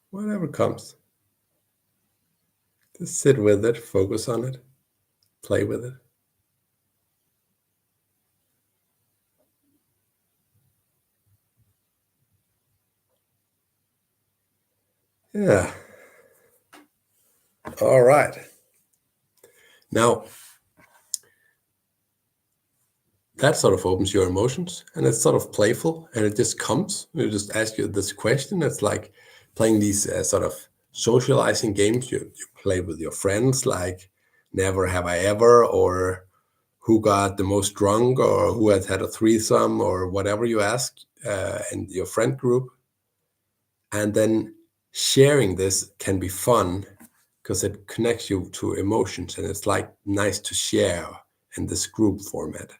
Whatever comes. Just sit with it, focus on it, play with it. Yeah. All right. Now, that sort of opens your emotions, and it's sort of playful, and it just comes. You just ask you this question. It's like playing these sort of socializing games you play with your friends, like Never Have I Ever, or who got the most drunk, or who has had a threesome, or whatever you ask in your friend group. And then sharing this can be fun because it connects you to emotions, and it's like nice to share in this group format.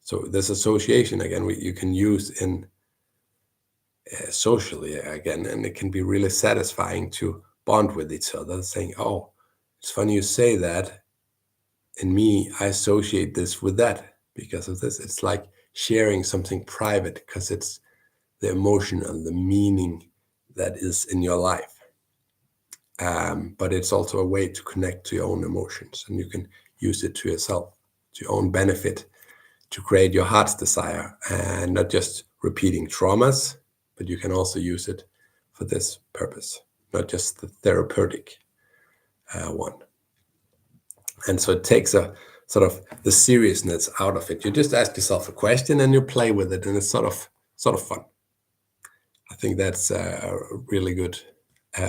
So this association, again, you can use in socially again, and it can be really satisfying to bond with each other, saying, oh, it's funny you say that. In me, I associate this with that because of this. It's like sharing something private because it's the emotion and the meaning that is in your life. But it's also a way to connect to your own emotions, and you can use it to yourself, to your own benefit, to create your heart's desire, and not just repeating traumas, but you can also use it for this purpose, not just the therapeutic one. And so it takes a sort of the seriousness out of it. You just ask yourself a question and you play with it, and it's sort of fun. I think that's a really good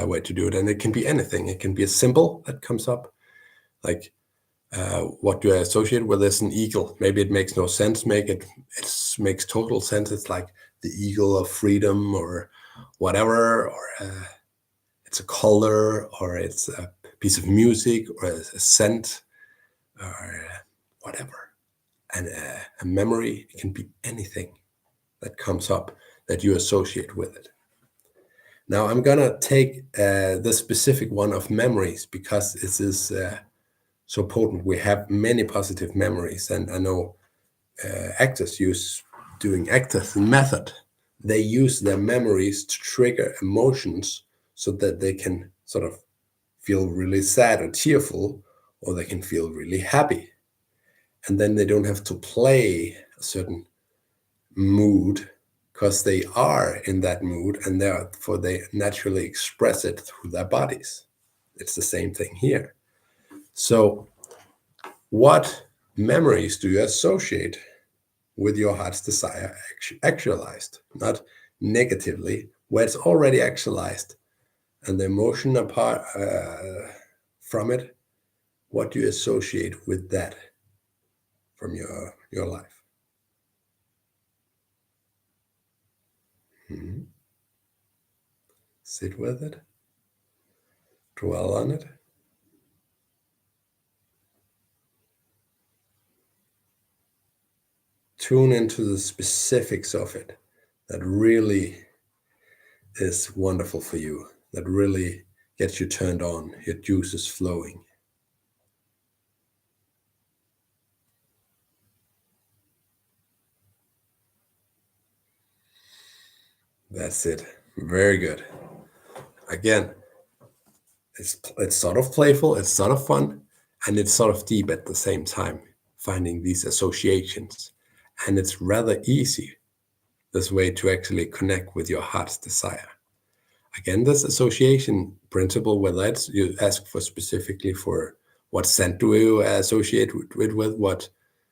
way to do it. And it can be anything. It can be a symbol that comes up, like what do I associate with as an eagle? Maybe it makes no sense. It makes total sense. It's like the eagle of freedom or whatever, or it's a color, or it's a piece of music, or a scent, or whatever. And a memory, it can be anything that comes up that you associate with it. Now I'm gonna take the specific one of memories because this is so potent. We have many positive memories, and I know actors doing actors method. They use their memories to trigger emotions so that they can sort of feel really sad or tearful, or they can feel really happy. And then they don't have to play a certain mood because they are in that mood, and therefore they naturally express it through their bodies. It's the same thing here. So, what memories do you associate with your heart's desire actualized? Not negatively, where it's already actualized, and the emotion apart from it. What do you associate with that from your life? Hmm. Sit with it, dwell on it. Tune into the specifics of it that really is wonderful for you, that really gets you turned on, your juices flowing. That's it. Very good. Again, it's sort of playful, it's sort of fun, and it's sort of deep at the same time, finding these associations. And it's rather easy this way to actually connect with your heart's desire. Again, this association principle, whether it's you ask for specifically for what scent do you associate with, what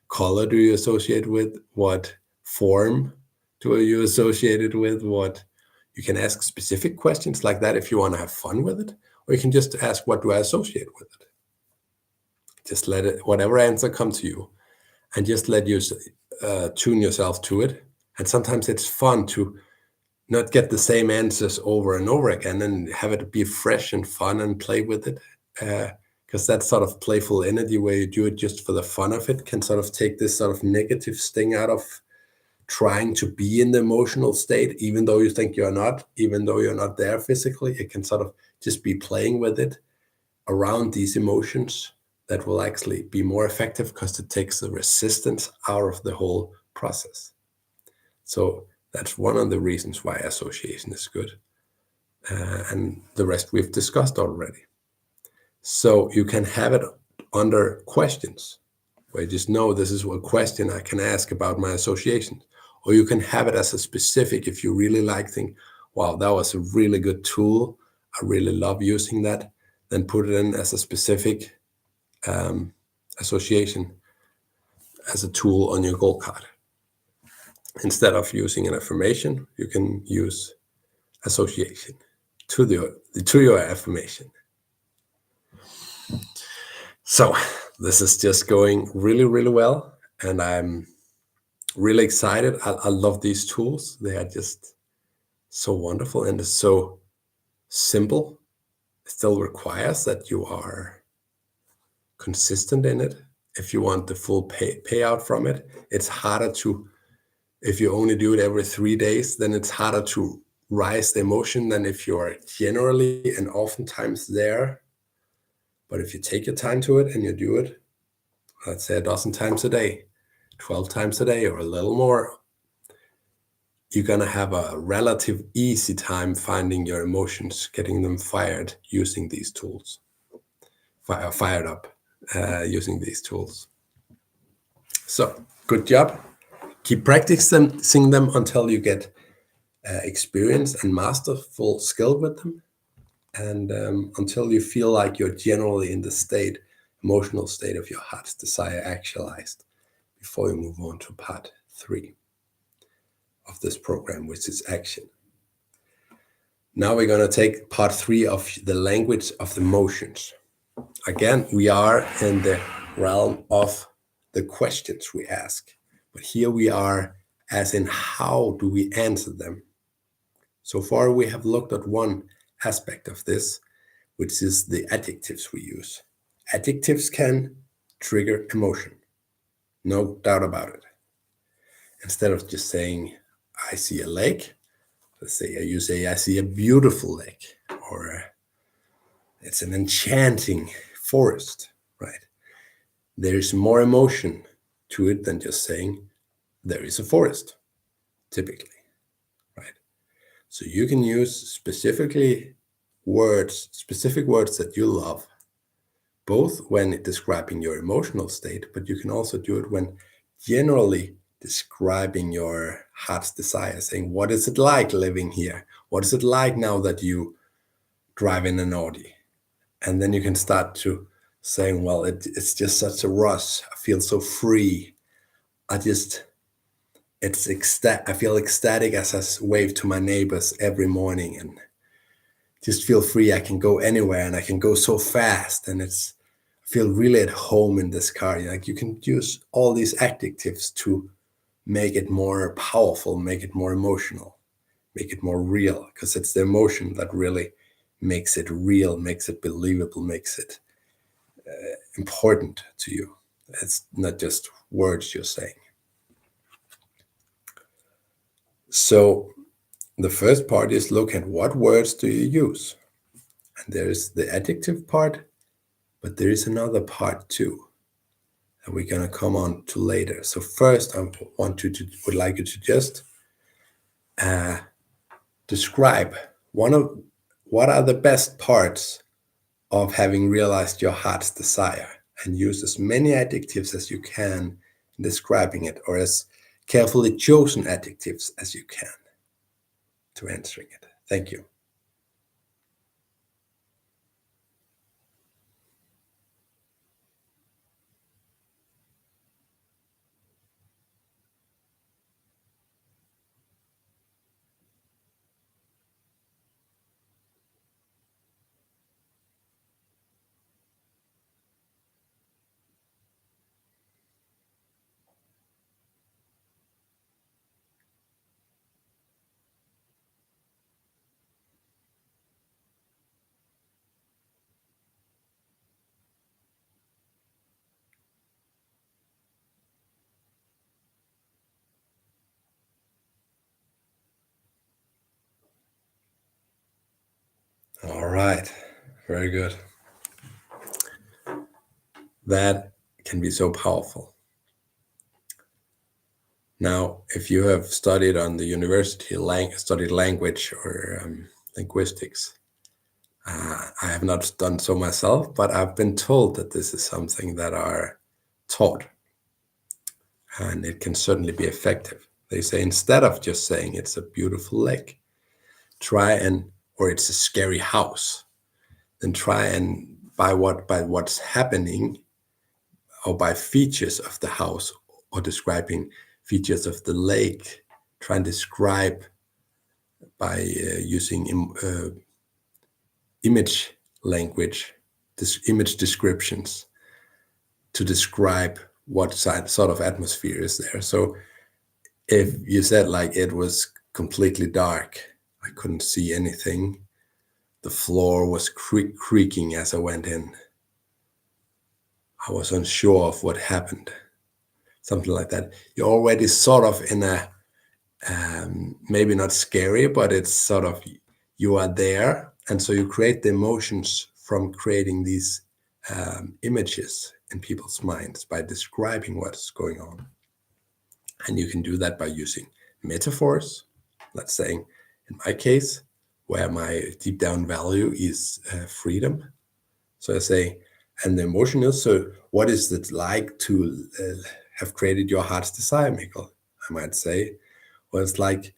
color do you associate with, what form do you associate it with, what you can ask specific questions like that if you want to have fun with it, or you can just ask, what do I associate with it? Just let it, whatever answer comes to you, and just let you tune yourself to it. And sometimes it's fun to not get the same answers over and over again, and have it be fresh and fun and play with it. Because that sort of playful energy where you do it just for the fun of it can sort of take this sort of negative sting out of trying to be in the emotional state, even though you think you're not, even though you're not there physically. It can sort of just be playing with it around these emotions that will actually be more effective because it takes the resistance out of the whole process. So that's one of the reasons why association is good. And the rest we've discussed already. So you can have it under questions, where you just know this is what question I can ask about my associations. Or you can have it as a specific, if you really like, think, wow, that was a really good tool, I really love using that, then put it in as a specific association, as a tool on your goal card. Instead of using an affirmation, you can use association to your affirmation. So this is just going really, really well, and I'm really excited. I love these tools. They are just so wonderful, and it's so simple. It still requires that you are consistent in it. If you want the full payout from it, it's harder to, if you only do it every 3 days, then it's harder to rise the emotion than if you are generally and oftentimes there. But if you take your time to it and you do it, let's say 12 times a day, 12 times a day, or a little more, you're going to have a relative easy time finding your emotions, getting them fired using these tools, fired up using these tools. So good job. Keep practicing them until you get experience and masterful skill with them. And until you feel like you're generally in the emotional state of your heart's desire actualized, before you move on to part 3 of this program, which is action. Now we're going to take part 3 of the language of the emotions. Again, we are in the realm of the questions we ask, but here we are as in how do we answer them. So far we have looked at one aspect of this, which is the adjectives we use. Adjectives can trigger emotion, no doubt about it. Instead of just saying, I see a lake, let's say you say, I see a beautiful lake, or it's an enchanting forest, right? there is more emotion to it than just saying there is a forest, typically, right? So you can use specific words that you love, both when describing your emotional state, but you can also do it when generally describing your heart's desire, saying, what is it like living here? What is it like now that you drive in an Audi? And then you can start to saying, well, it's just such a rush. I feel so free. I feel ecstatic as I wave to my neighbors every morning and just feel free. I can go anywhere and I can go so fast, and I feel really at home in this car. Like, you can use all these adjectives to make it more powerful, make it more emotional, make it more real, because it's the emotion that really makes it real, makes it believable, makes it important to you. It's not just words you're saying. So the first part is look at what words do you use. And there's the adjective part, but there is another part too that we're going to come on to later. So first, I would like you to just describe what are the best parts of having realized your heart's desire, and use as many adjectives as you can in describing it, or as carefully chosen adjectives as you can to answering it. Thank you. All right, very good. That can be so powerful. Now, if you have studied on the university, studied language or linguistics, I have not done so myself, but I've been told that this is something that are taught, and it can certainly be effective. They say, instead of just saying it's a beautiful lake, or it's a scary house, then try and by what's happening, or by features of the house, or describing features of the lake, try and describe by using image language, image descriptions, to describe what sort of atmosphere is there. So if you said like it was completely dark, I couldn't see anything, the floor was creaking as I went in, I was unsure of what happened, something like that. You're already sort of in a maybe not scary, but it's sort of, you are there, and so you create the emotions from creating these images in people's minds by describing what's going on. And you can do that by using metaphors. Let's say, in my case, where my deep down value is freedom. So I say, and the emotion is, so what is it like to have created your heart's desire, Mikkel? I might say, well, it's like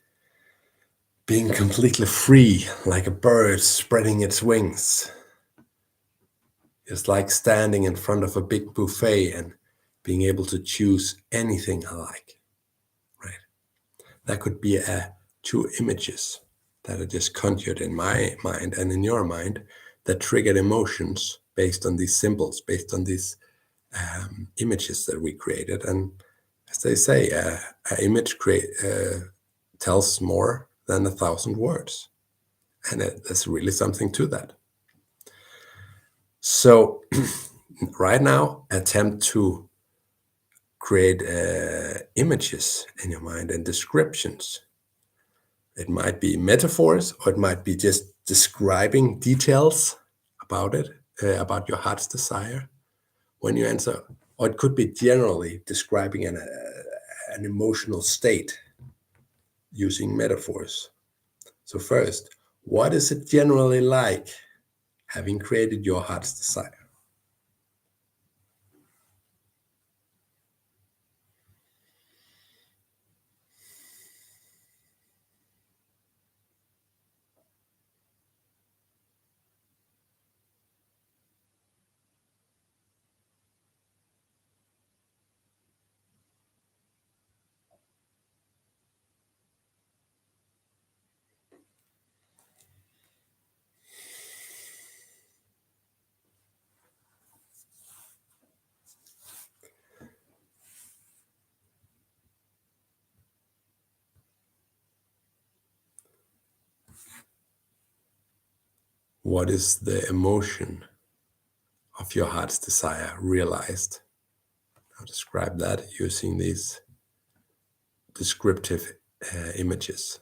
being completely free, like a bird spreading its wings. It's like standing in front of a big buffet and being able to choose anything I like, right? That could be two images that are just conjured in my mind and in your mind, that triggered emotions based on these symbols, based on these images that we created. And as they say, an image tells more than 1,000 words. And there's really something to that. So right now, attempt to create images in your mind and descriptions. It might be metaphors, or it might be just describing details about it, about your heart's desire. When you answer, or it could be generally describing an emotional state using metaphors. So first, what is it generally like having created your heart's desire? What is the emotion of your heart's desire realized? I'll describe that using these descriptive images.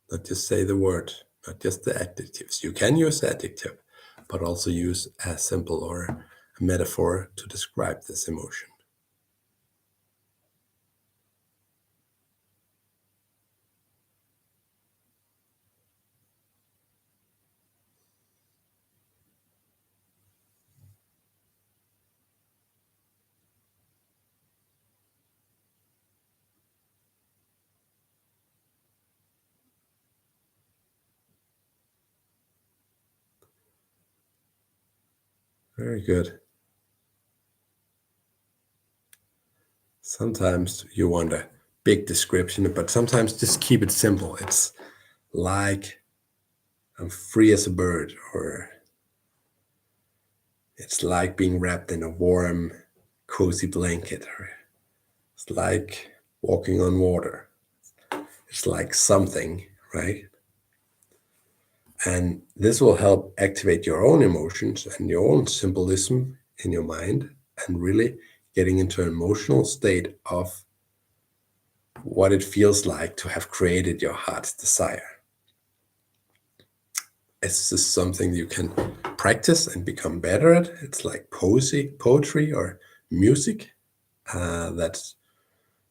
Not just say the word, not just the adjectives. You can use adjective, but also use a symbol or a metaphor to describe this emotion. Very good. Sometimes you want a big description, but sometimes just keep it simple. It's like I'm free as a bird, or it's like being wrapped in a warm, cozy blanket, or it's like walking on water. It's like something, right? And this will help activate your own emotions and your own symbolism in your mind, and really getting into an emotional state of what it feels like to have created your heart's desire. It's just something you can practice and become better at. It's like poetry or music that's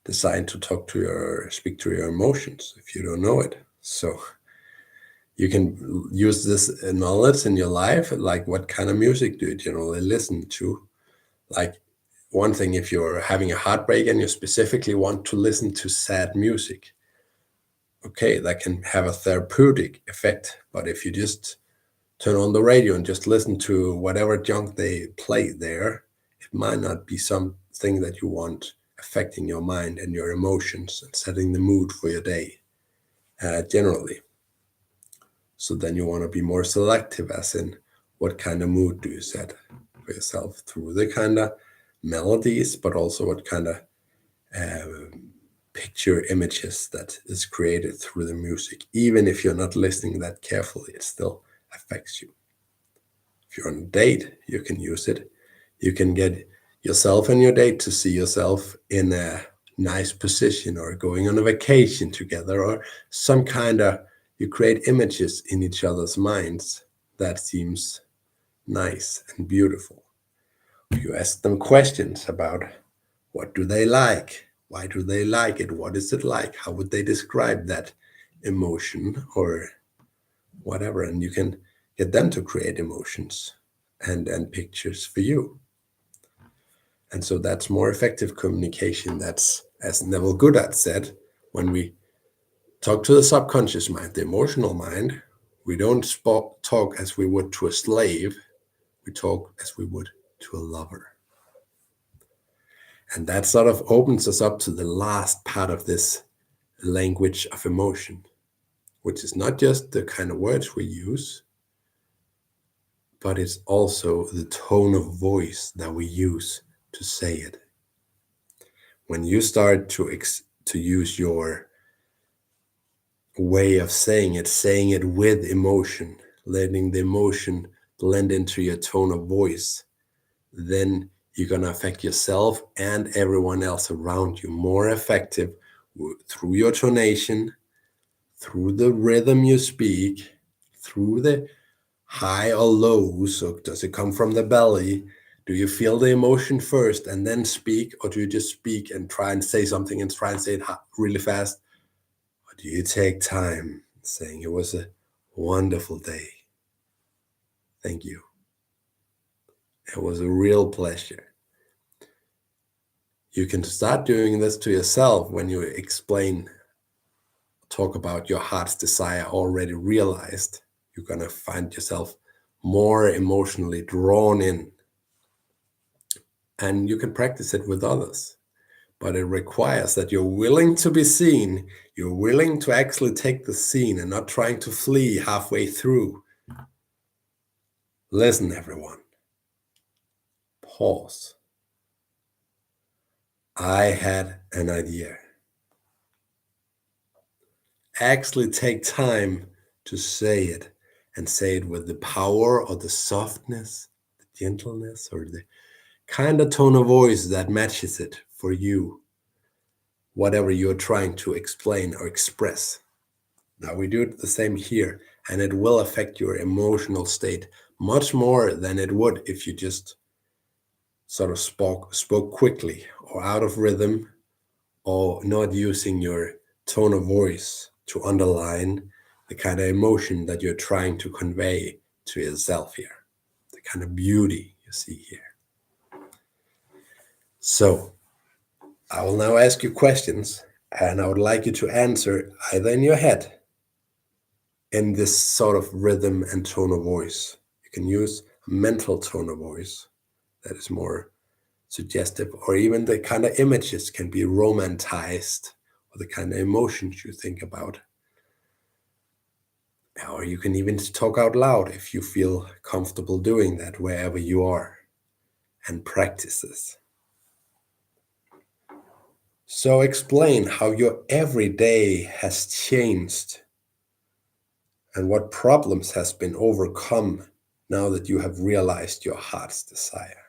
designed to speak to your emotions if you don't know it. So you can use this knowledge in your life. Like, what kind of music do you generally listen to? Like, one thing, if you're having a heartbreak and you specifically want to listen to sad music, okay, that can have a therapeutic effect. But if you just turn on the radio and just listen to whatever junk they play there, it might not be something that you want affecting your mind and your emotions and setting the mood for your day generally. So then you want to be more selective, as in what kind of mood do you set for yourself through the kind of melodies, but also what kind of uh, picture images that is created through the music. Even if you're not listening that carefully, it still affects you. If you're on a date, you can use it. You can get yourself and your date to see yourself in a nice position, or going on a vacation together, or some kind of, you create images in each other's minds that seems nice and beautiful. You ask them questions about what do they like, why do they like it, what is it like, how would they describe that emotion, or whatever, and you can get them to create emotions and pictures for you. And so that's more effective communication. That's, as Neville Goddard said, when we talk to the subconscious mind, the emotional mind, we don't talk as we would to a slave, we talk as we would to a lover. And that sort of opens us up to the last part of this language of emotion, which is not just the kind of words we use, but it's also the tone of voice that we use to say it. When you start to use your way of saying it with emotion, letting the emotion blend into your tone of voice, then you're going to affect yourself and everyone else around you more effective through your tonation, through the rhythm you speak, through the high or lows. So does it come from the belly? Do you feel the emotion first and then speak, or do you just speak and try and say something and try and say it really fast? Or do you take time saying it was a wonderful day? Thank you. It was a real pleasure. You can start doing this to yourself when you talk about your heart's desire already realized. You're going to find yourself more emotionally drawn in. And you can practice it with others. But it requires that you're willing to be seen. You're willing to actually take the scene and not trying to flee halfway through. Listen, everyone. Pause. I had an idea. Actually take time to say it, and say it with the power or the softness, the gentleness, or the kind of tone of voice that matches it for you, whatever you're trying to explain or express. Now we do it the same here, and it will affect your emotional state much more than it would if you just sort of spoke quickly or out of rhythm, or not using your tone of voice to underline the kind of emotion that you're trying to convey to yourself here, the kind of beauty you see here. So I will now ask you questions, and I would like you to answer either in your head, in this sort of rhythm and tone of voice. You can use a mental tone of voice that is more suggestive, or even the kind of images can be romanticized, or the kind of emotions you think about. Or you can even talk out loud if you feel comfortable doing that wherever you are, and practice this. So explain how your everyday has changed and what problems has been overcome now that you have realized your heart's desire.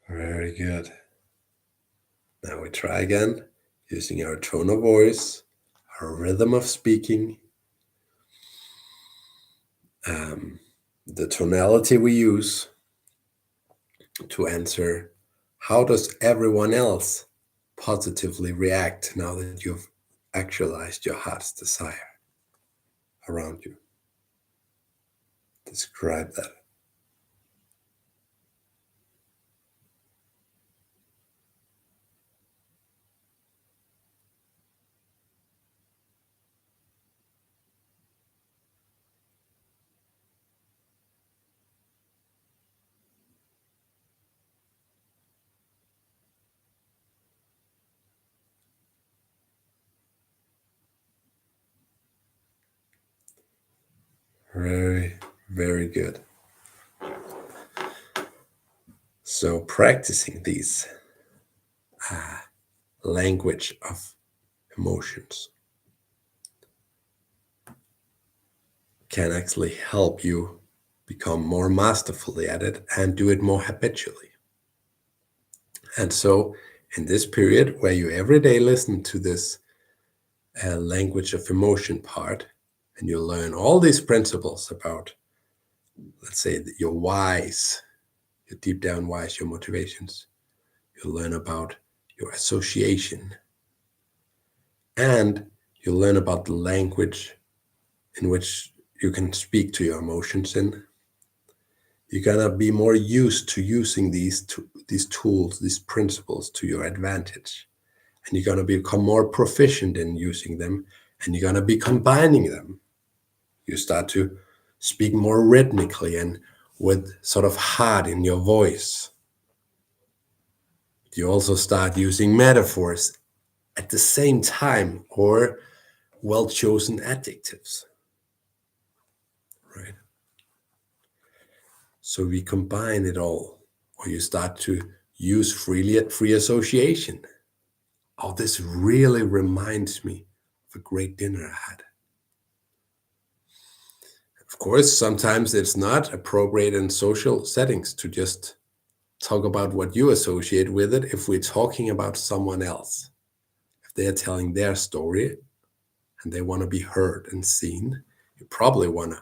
Very good. Now we try again, using our tone of voice, our rhythm of speaking, the tonality we use to answer, how does everyone else positively react now that you've actualized your heart's desire around you? Describe that. Very, very good. So practicing these language of emotions can actually help you become more masterfully at it and do it more habitually. And so in this period where you every day listen to this language of emotion part, and you learn all these principles about, let's say, your whys, your deep down whys, your motivations. You'll learn about your association, and you'll learn about the language in which you can speak to your emotions in. You're gonna be more used to using these tools, these principles to your advantage, and you're gonna become more proficient in using them, and you're gonna be combining them. You start to speak more rhythmically and with sort of heart in your voice. You also start using metaphors at the same time, or well-chosen adjectives, right? So we combine it all, or you start to use free association. Oh, this really reminds me of a great dinner I had. Of course, sometimes it's not appropriate in social settings to just talk about what you associate with it if we're talking about someone else. If they're telling their story and they want to be heard and seen, you probably want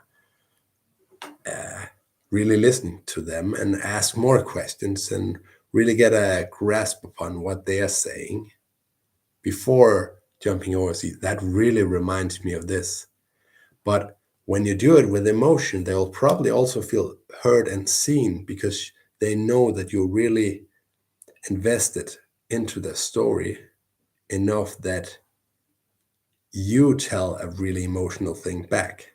to really listen to them and ask more questions and really get a grasp upon what they are saying before jumping over. See, that really reminds me of this. But when you do it with emotion, they'll probably also feel heard and seen because they know that you're really invested into the story enough that you tell a really emotional thing back.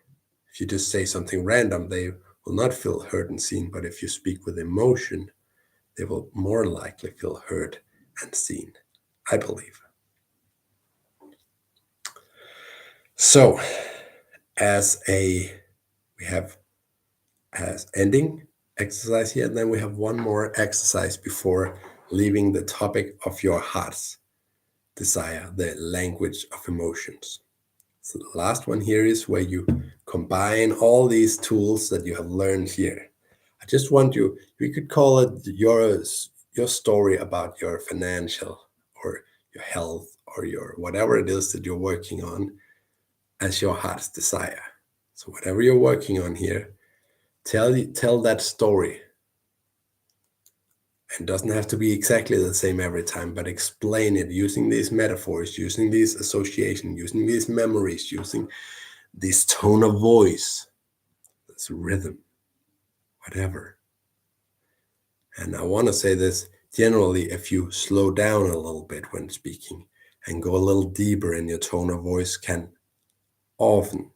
If you just say something random, they will not feel heard and seen. But if you speak with emotion, they will more likely feel heard and seen, I believe. So, we have as ending exercise here, and then we have one more exercise before leaving the topic of your heart's desire, the language of emotions. So the last one here is where you combine all these tools that you have learned here. I just want you, we could call it your story about your financial or your health or your whatever it is that you're working on as your heart's desire. So whatever you're working on here, tell that story. It doesn't have to be exactly the same every time, but explain it using these metaphors, using these associations, using these memories, using this tone of voice, this rhythm, whatever. And I want to say this generally, if you slow down a little bit when speaking and go a little deeper in your tone of voice, can often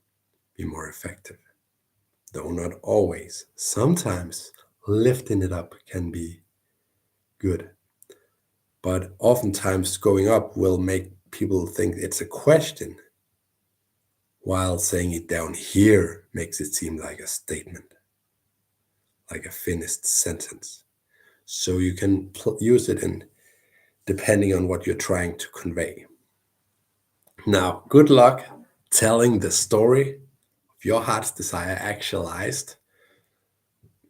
be more effective. Though not always. Sometimes lifting it up can be good. But oftentimes going up will make people think it's a question, while saying it down here makes it seem like a statement, like a finished sentence. So you can use it in depending on what you're trying to convey. Now, good luck telling the story of your heart's desire actualized,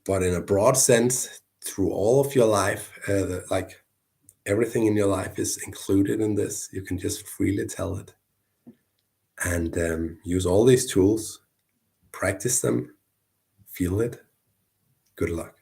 but in a broad sense, through all of your life, like everything in your life is included in this. You can just freely tell it and use all these tools, practice them, feel it. Good luck.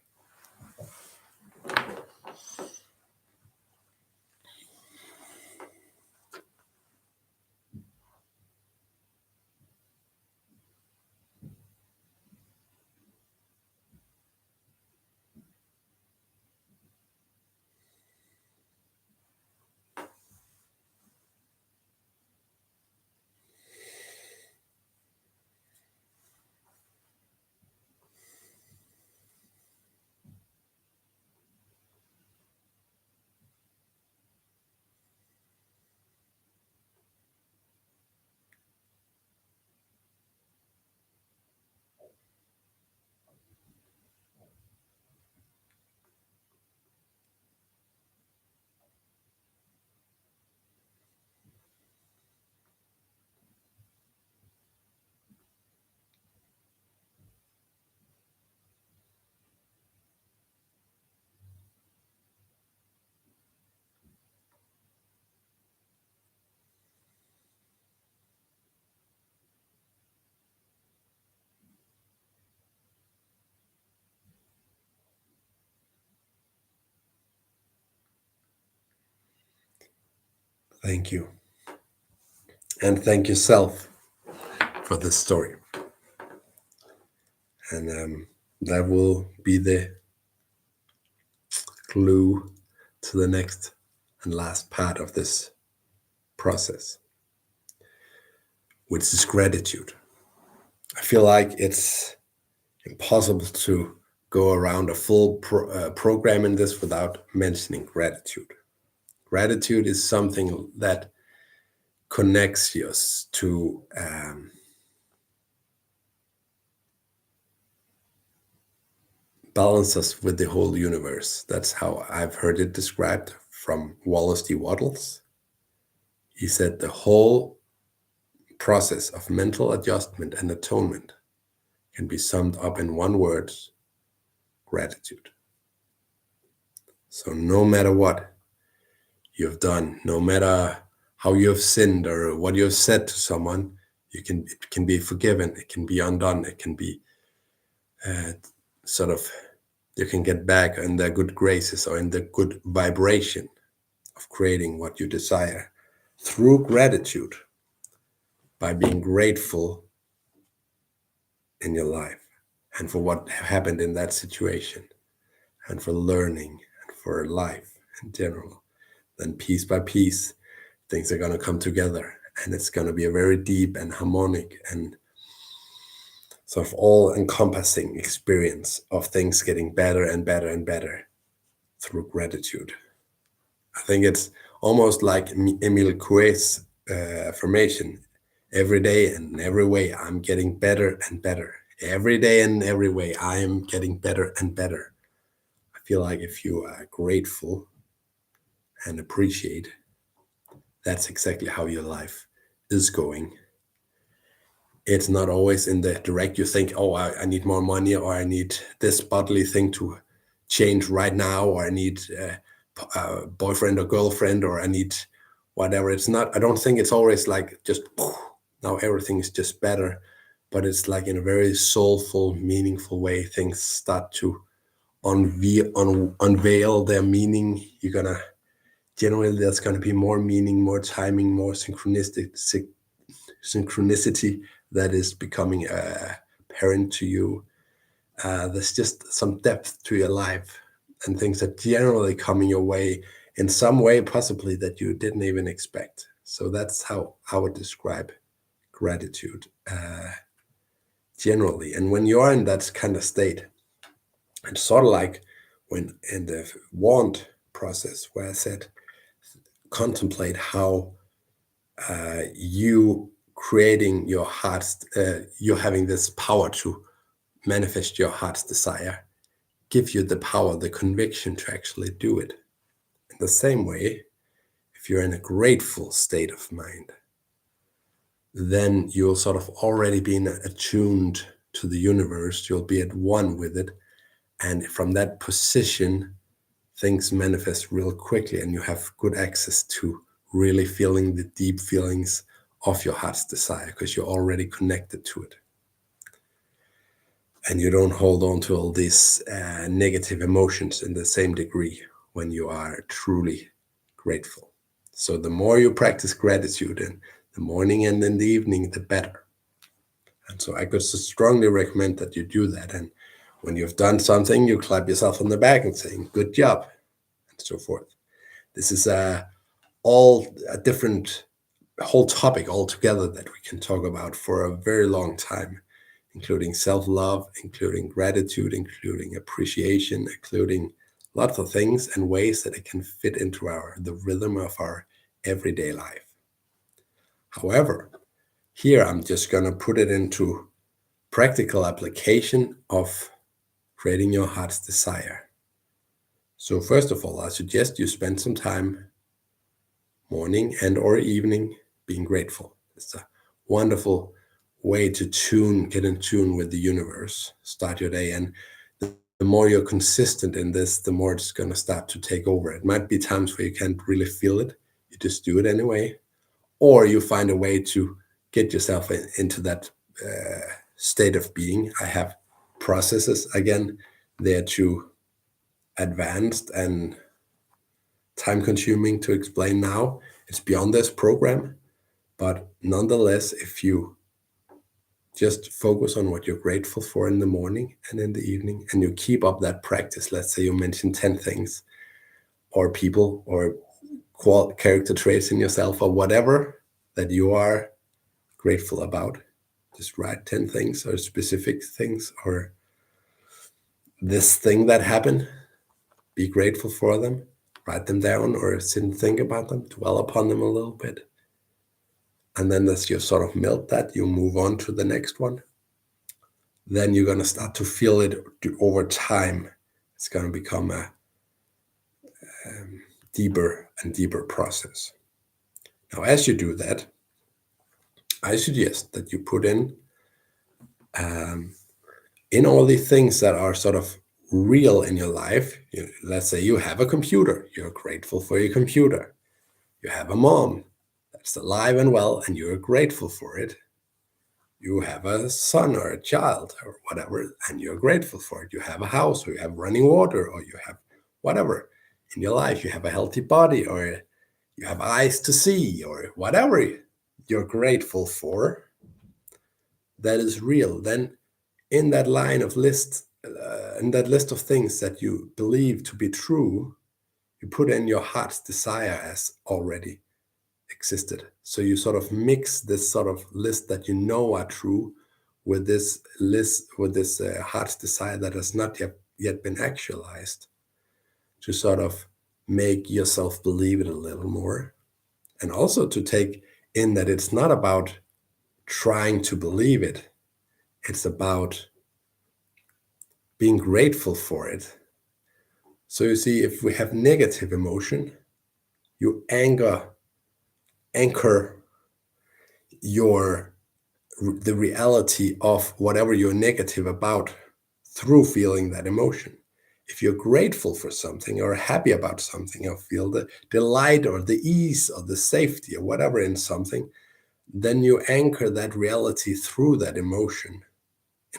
Thank you. And thank yourself for this story. And that will be the clue to the next and last part of this process, which is gratitude. I feel like it's impossible to go around a full program in this without mentioning gratitude. Gratitude is something that connects us to balance us with the whole universe. That's how I've heard it described from Wallace D. Wattles. He said the whole process of mental adjustment and atonement can be summed up in one word: gratitude. So no matter what you've done, no matter how you've sinned or what you've said to someone, it can be forgiven, it can be undone, it can be sort of, you can get back in the good graces or in the good vibration of creating what you desire through gratitude, by being grateful in your life and for what happened in that situation and for learning and for life in general. Then piece by piece, things are going to come together, and it's going to be a very deep and harmonic and sort of all-encompassing experience of things getting better and better and better through gratitude. I think it's almost like Emile Coué's affirmation: every day and every way I'm getting better and better. Every day and every way I am getting better and better. I feel like if you are grateful and appreciate, that's exactly how your life is going. It's not always in the direct, you think, oh, I need more money, or I need this bodily thing to change right now, or I need a boyfriend or girlfriend, or I need whatever. It's not, I don't think it's always like just, now everything is just better. But it's like in a very soulful, meaningful way, things start to unveil their meaning. Generally, there's gonna be more meaning, more timing, more synchronicity that is becoming apparent to you. There's just some depth to your life, and things are generally coming your way in some way, possibly that you didn't even expect. So that's how I would describe gratitude generally. And when you are in that kind of state, it's sort of like when in the want process, where I said, contemplate how you creating your heart's, you having this power to manifest your heart's desire, give you the power, the conviction to actually do it. In the same way, if you're in a grateful state of mind, then you'll sort of already be attuned to the universe, you'll be at one with it. And from that position, things manifest real quickly, and you have good access to really feeling the deep feelings of your heart's desire, because you're already connected to it. And you don't hold on to all these negative emotions in the same degree when you are truly grateful. So the more you practice gratitude in the morning and in the evening, the better. And so I could strongly recommend that you do that. And when you've done something, you clap yourself on the back and saying, good job, and so forth. This is all a different whole topic altogether that we can talk about for a very long time, including self-love, including gratitude, including appreciation, including lots of things and ways that it can fit into the rhythm of our everyday life. However, here I'm just going to put it into practical application of creating your heart's desire. So first of all, I suggest you spend some time, morning and or evening, being grateful. It's a wonderful way to get in tune with the universe, start your day. And the more you're consistent in this, the more it's going to start to take over. It might be times where you can't really feel it, you just do it anyway, or you find a way to get yourself into that state of being. I have processes, again, they're too advanced and time consuming to explain now. It's beyond this program. But nonetheless, if you just focus on what you're grateful for in the morning and in the evening, and you keep up that practice, let's say you mentioned 10 things, or people, or character traits in yourself, or whatever that you are grateful about, just write 10 things or specific things, or this thing that happened, be grateful for them, write them down, or sit and think about them, dwell upon them a little bit. And then as you sort of melt that, you move on to the next one. Then you're going to start to feel it over time. It's going to become a deeper and deeper process. Now, as you do that, I suggest that you put in all the things that are sort of real in your life. Let's say you have a computer. You're grateful for your computer. You have a mom that's alive and well, and you're grateful for it. You have a son or a child or whatever, and you're grateful for it. You have a house, or you have running water, or you have whatever in your life. You have a healthy body, or you have eyes to see, or whatever you're grateful for that is real. Then in that line of list, in that list of things that you believe to be true, you put in your heart's desire as already existed. So you sort of mix this sort of list that you know are true with this list, with this heart's desire that has not yet been actualized, to sort of make yourself believe it a little more. And also to take in that it's not about trying to believe it, it's about being grateful for it. So you see, if we have negative emotion, you anchor the reality of whatever you're negative about through feeling that emotion. If you're grateful for something or happy about something or feel the delight or the ease or the safety or whatever in something, then you anchor that reality through that emotion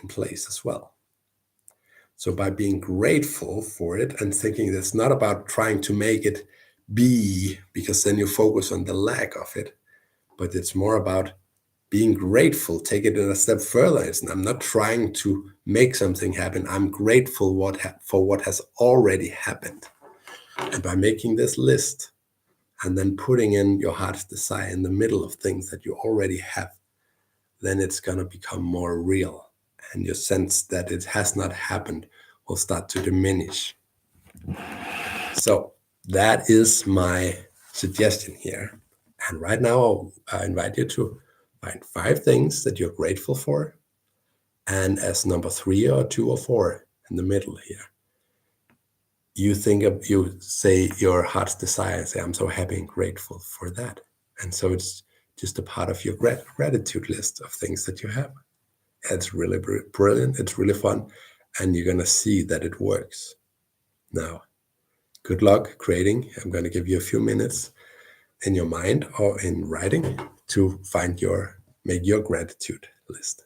in place as well. So by being grateful for it and thinking it's not about trying to make it be, because then you focus on the lack of it, but it's more about being grateful. Take it a step further. I'm not trying to make something happen. I'm grateful for what has already happened. And by making this list and then putting in your heart's desire in the middle of things that you already have, then it's going to become more real. And your sense that it has not happened will start to diminish. So that is my suggestion here. And right now, I invite you to find 5 things that you're grateful for. And as number 3 or 2 or 4 in the middle here, you say your heart's desire, say, I'm so happy and grateful for that. And so it's just a part of your gratitude list of things that you have. It's really brilliant. It's really fun. And you're going to see that it works. Now, good luck creating. I'm going to give you a few minutes in your mind or in writing to make your gratitude list.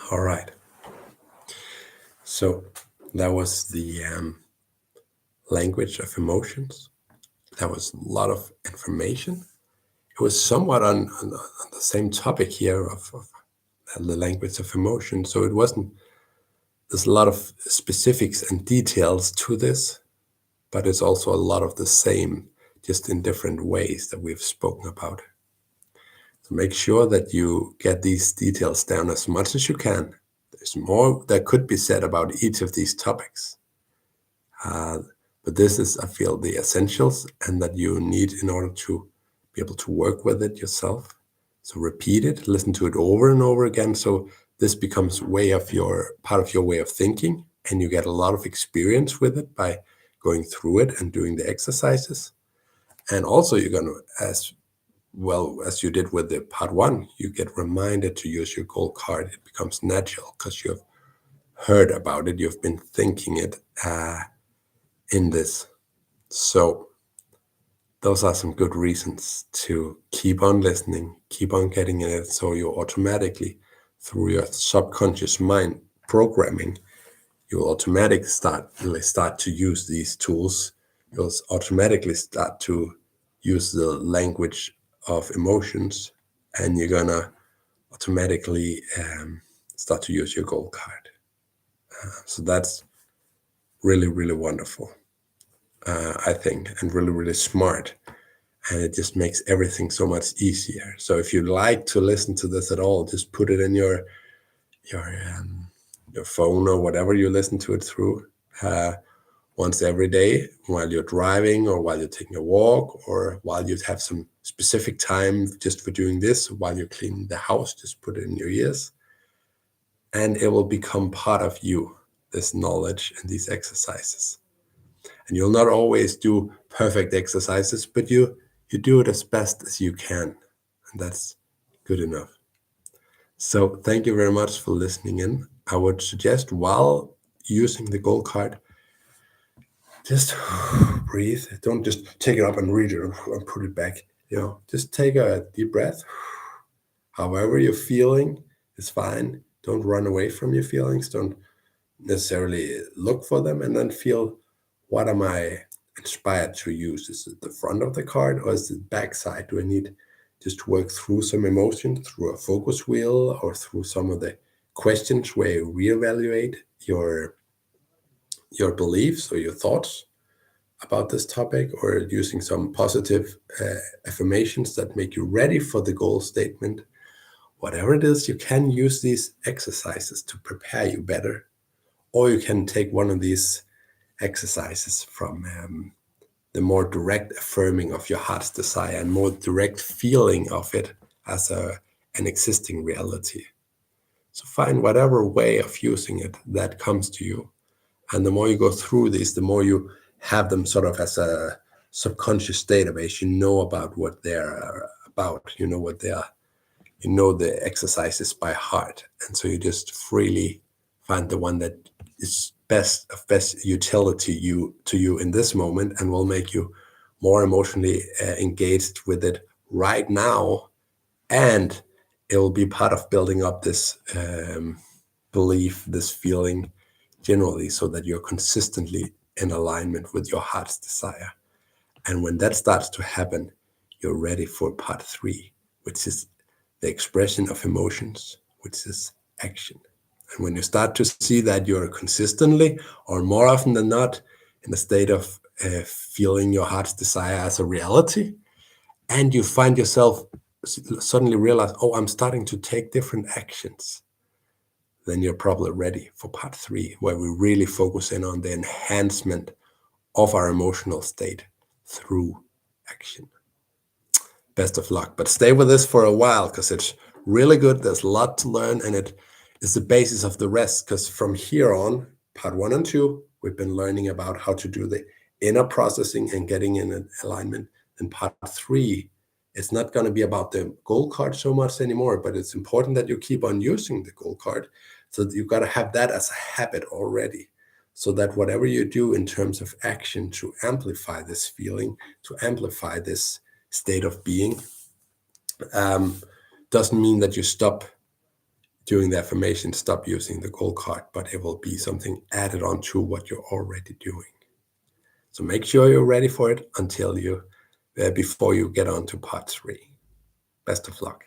All right. So That was the language of emotions. That was a lot of information. It was somewhat on the same topic here of the language of emotion. So it wasn't, there's a lot of specifics and details to this, but it's also a lot of the same, just in different ways that we've spoken about. So make sure that you get these details down as much as you can. There's more that could be said about each of these topics. But this is, I feel, the essentials and that you need in order to be able to work with it yourself. So repeat it, listen to it over and over again. So this becomes part of your way of thinking, and you get a lot of experience with it by going through it and doing the exercises. And also you're going to, as well as you did with the part one, you get reminded to use your goal card. It becomes natural because you've heard about it, you've been thinking it in this. So those are some good reasons to keep on listening, keep on getting in it. So you automatically, through your subconscious mind programming, you'll automatically start to use these tools. You'll automatically start to use the language of emotions, and you're gonna automatically start to use your goal card. So that's really, really wonderful, I think, and really, really smart. And it just makes everything so much easier. So if you like to listen to this at all, just put it in your phone or whatever you listen to it through. Once every day while you're driving or while you're taking a walk or while you have some specific time just for doing this, while you're cleaning the house, just put it in your ears. And it will become part of you, this knowledge and these exercises. And you'll not always do perfect exercises, but you do it as best as you can. And that's good enough. So thank you very much for listening in. I would suggest while using the goal card, just breathe. Don't just take it up and read it and put it back. Just take a deep breath. However you're feeling is fine. Don't run away from your feelings. Don't necessarily look for them, and then feel, what am I inspired to use? Is it the front of the card or is it the back side? Do I need just to work through some emotion through a focus wheel or through some of the questions where you reevaluate your beliefs or your thoughts about this topic, or using some positive affirmations that make you ready for the goal statement? Whatever it is, you can use these exercises to prepare you better, or you can take one of these exercises from the more direct affirming of your heart's desire and more direct feeling of it as an existing reality. So find whatever way of using it that comes to you. And the more you go through these, the more you have them sort of as a subconscious database. You know about what they're about. You know what they are. You know the exercises by heart. And so you just freely find the one that is of best utility to you in this moment, and will make you more emotionally engaged with it right now. And it will be part of building up this belief, this feeling generally, so that you're consistently in alignment with your heart's desire. And when that starts to happen, you're ready for part 3, which is the expression of emotions, which is action. And when you start to see that you're consistently, or more often than not, in a state of feeling your heart's desire as a reality, and you find yourself suddenly realize, oh, I'm starting to take different actions, then you're probably ready for part 3, where we really focus in on the enhancement of our emotional state through action. Best of luck, but stay with this for a while, because it's really good. There's a lot to learn, and it is the basis of the rest, because from here on, part 1 and 2, we've been learning about how to do the inner processing and getting in an alignment. And part 3, it's not going to be about the goal card so much anymore, but it's important that you keep on using the goal card. So you've got to have that as a habit already, so that whatever you do in terms of action to amplify this feeling, to amplify this state of being, doesn't mean that you stop during the affirmation, stop using the goal card, but it will be something added on to what you're already doing. So make sure you're ready for it before you get on to part 3. Best of luck.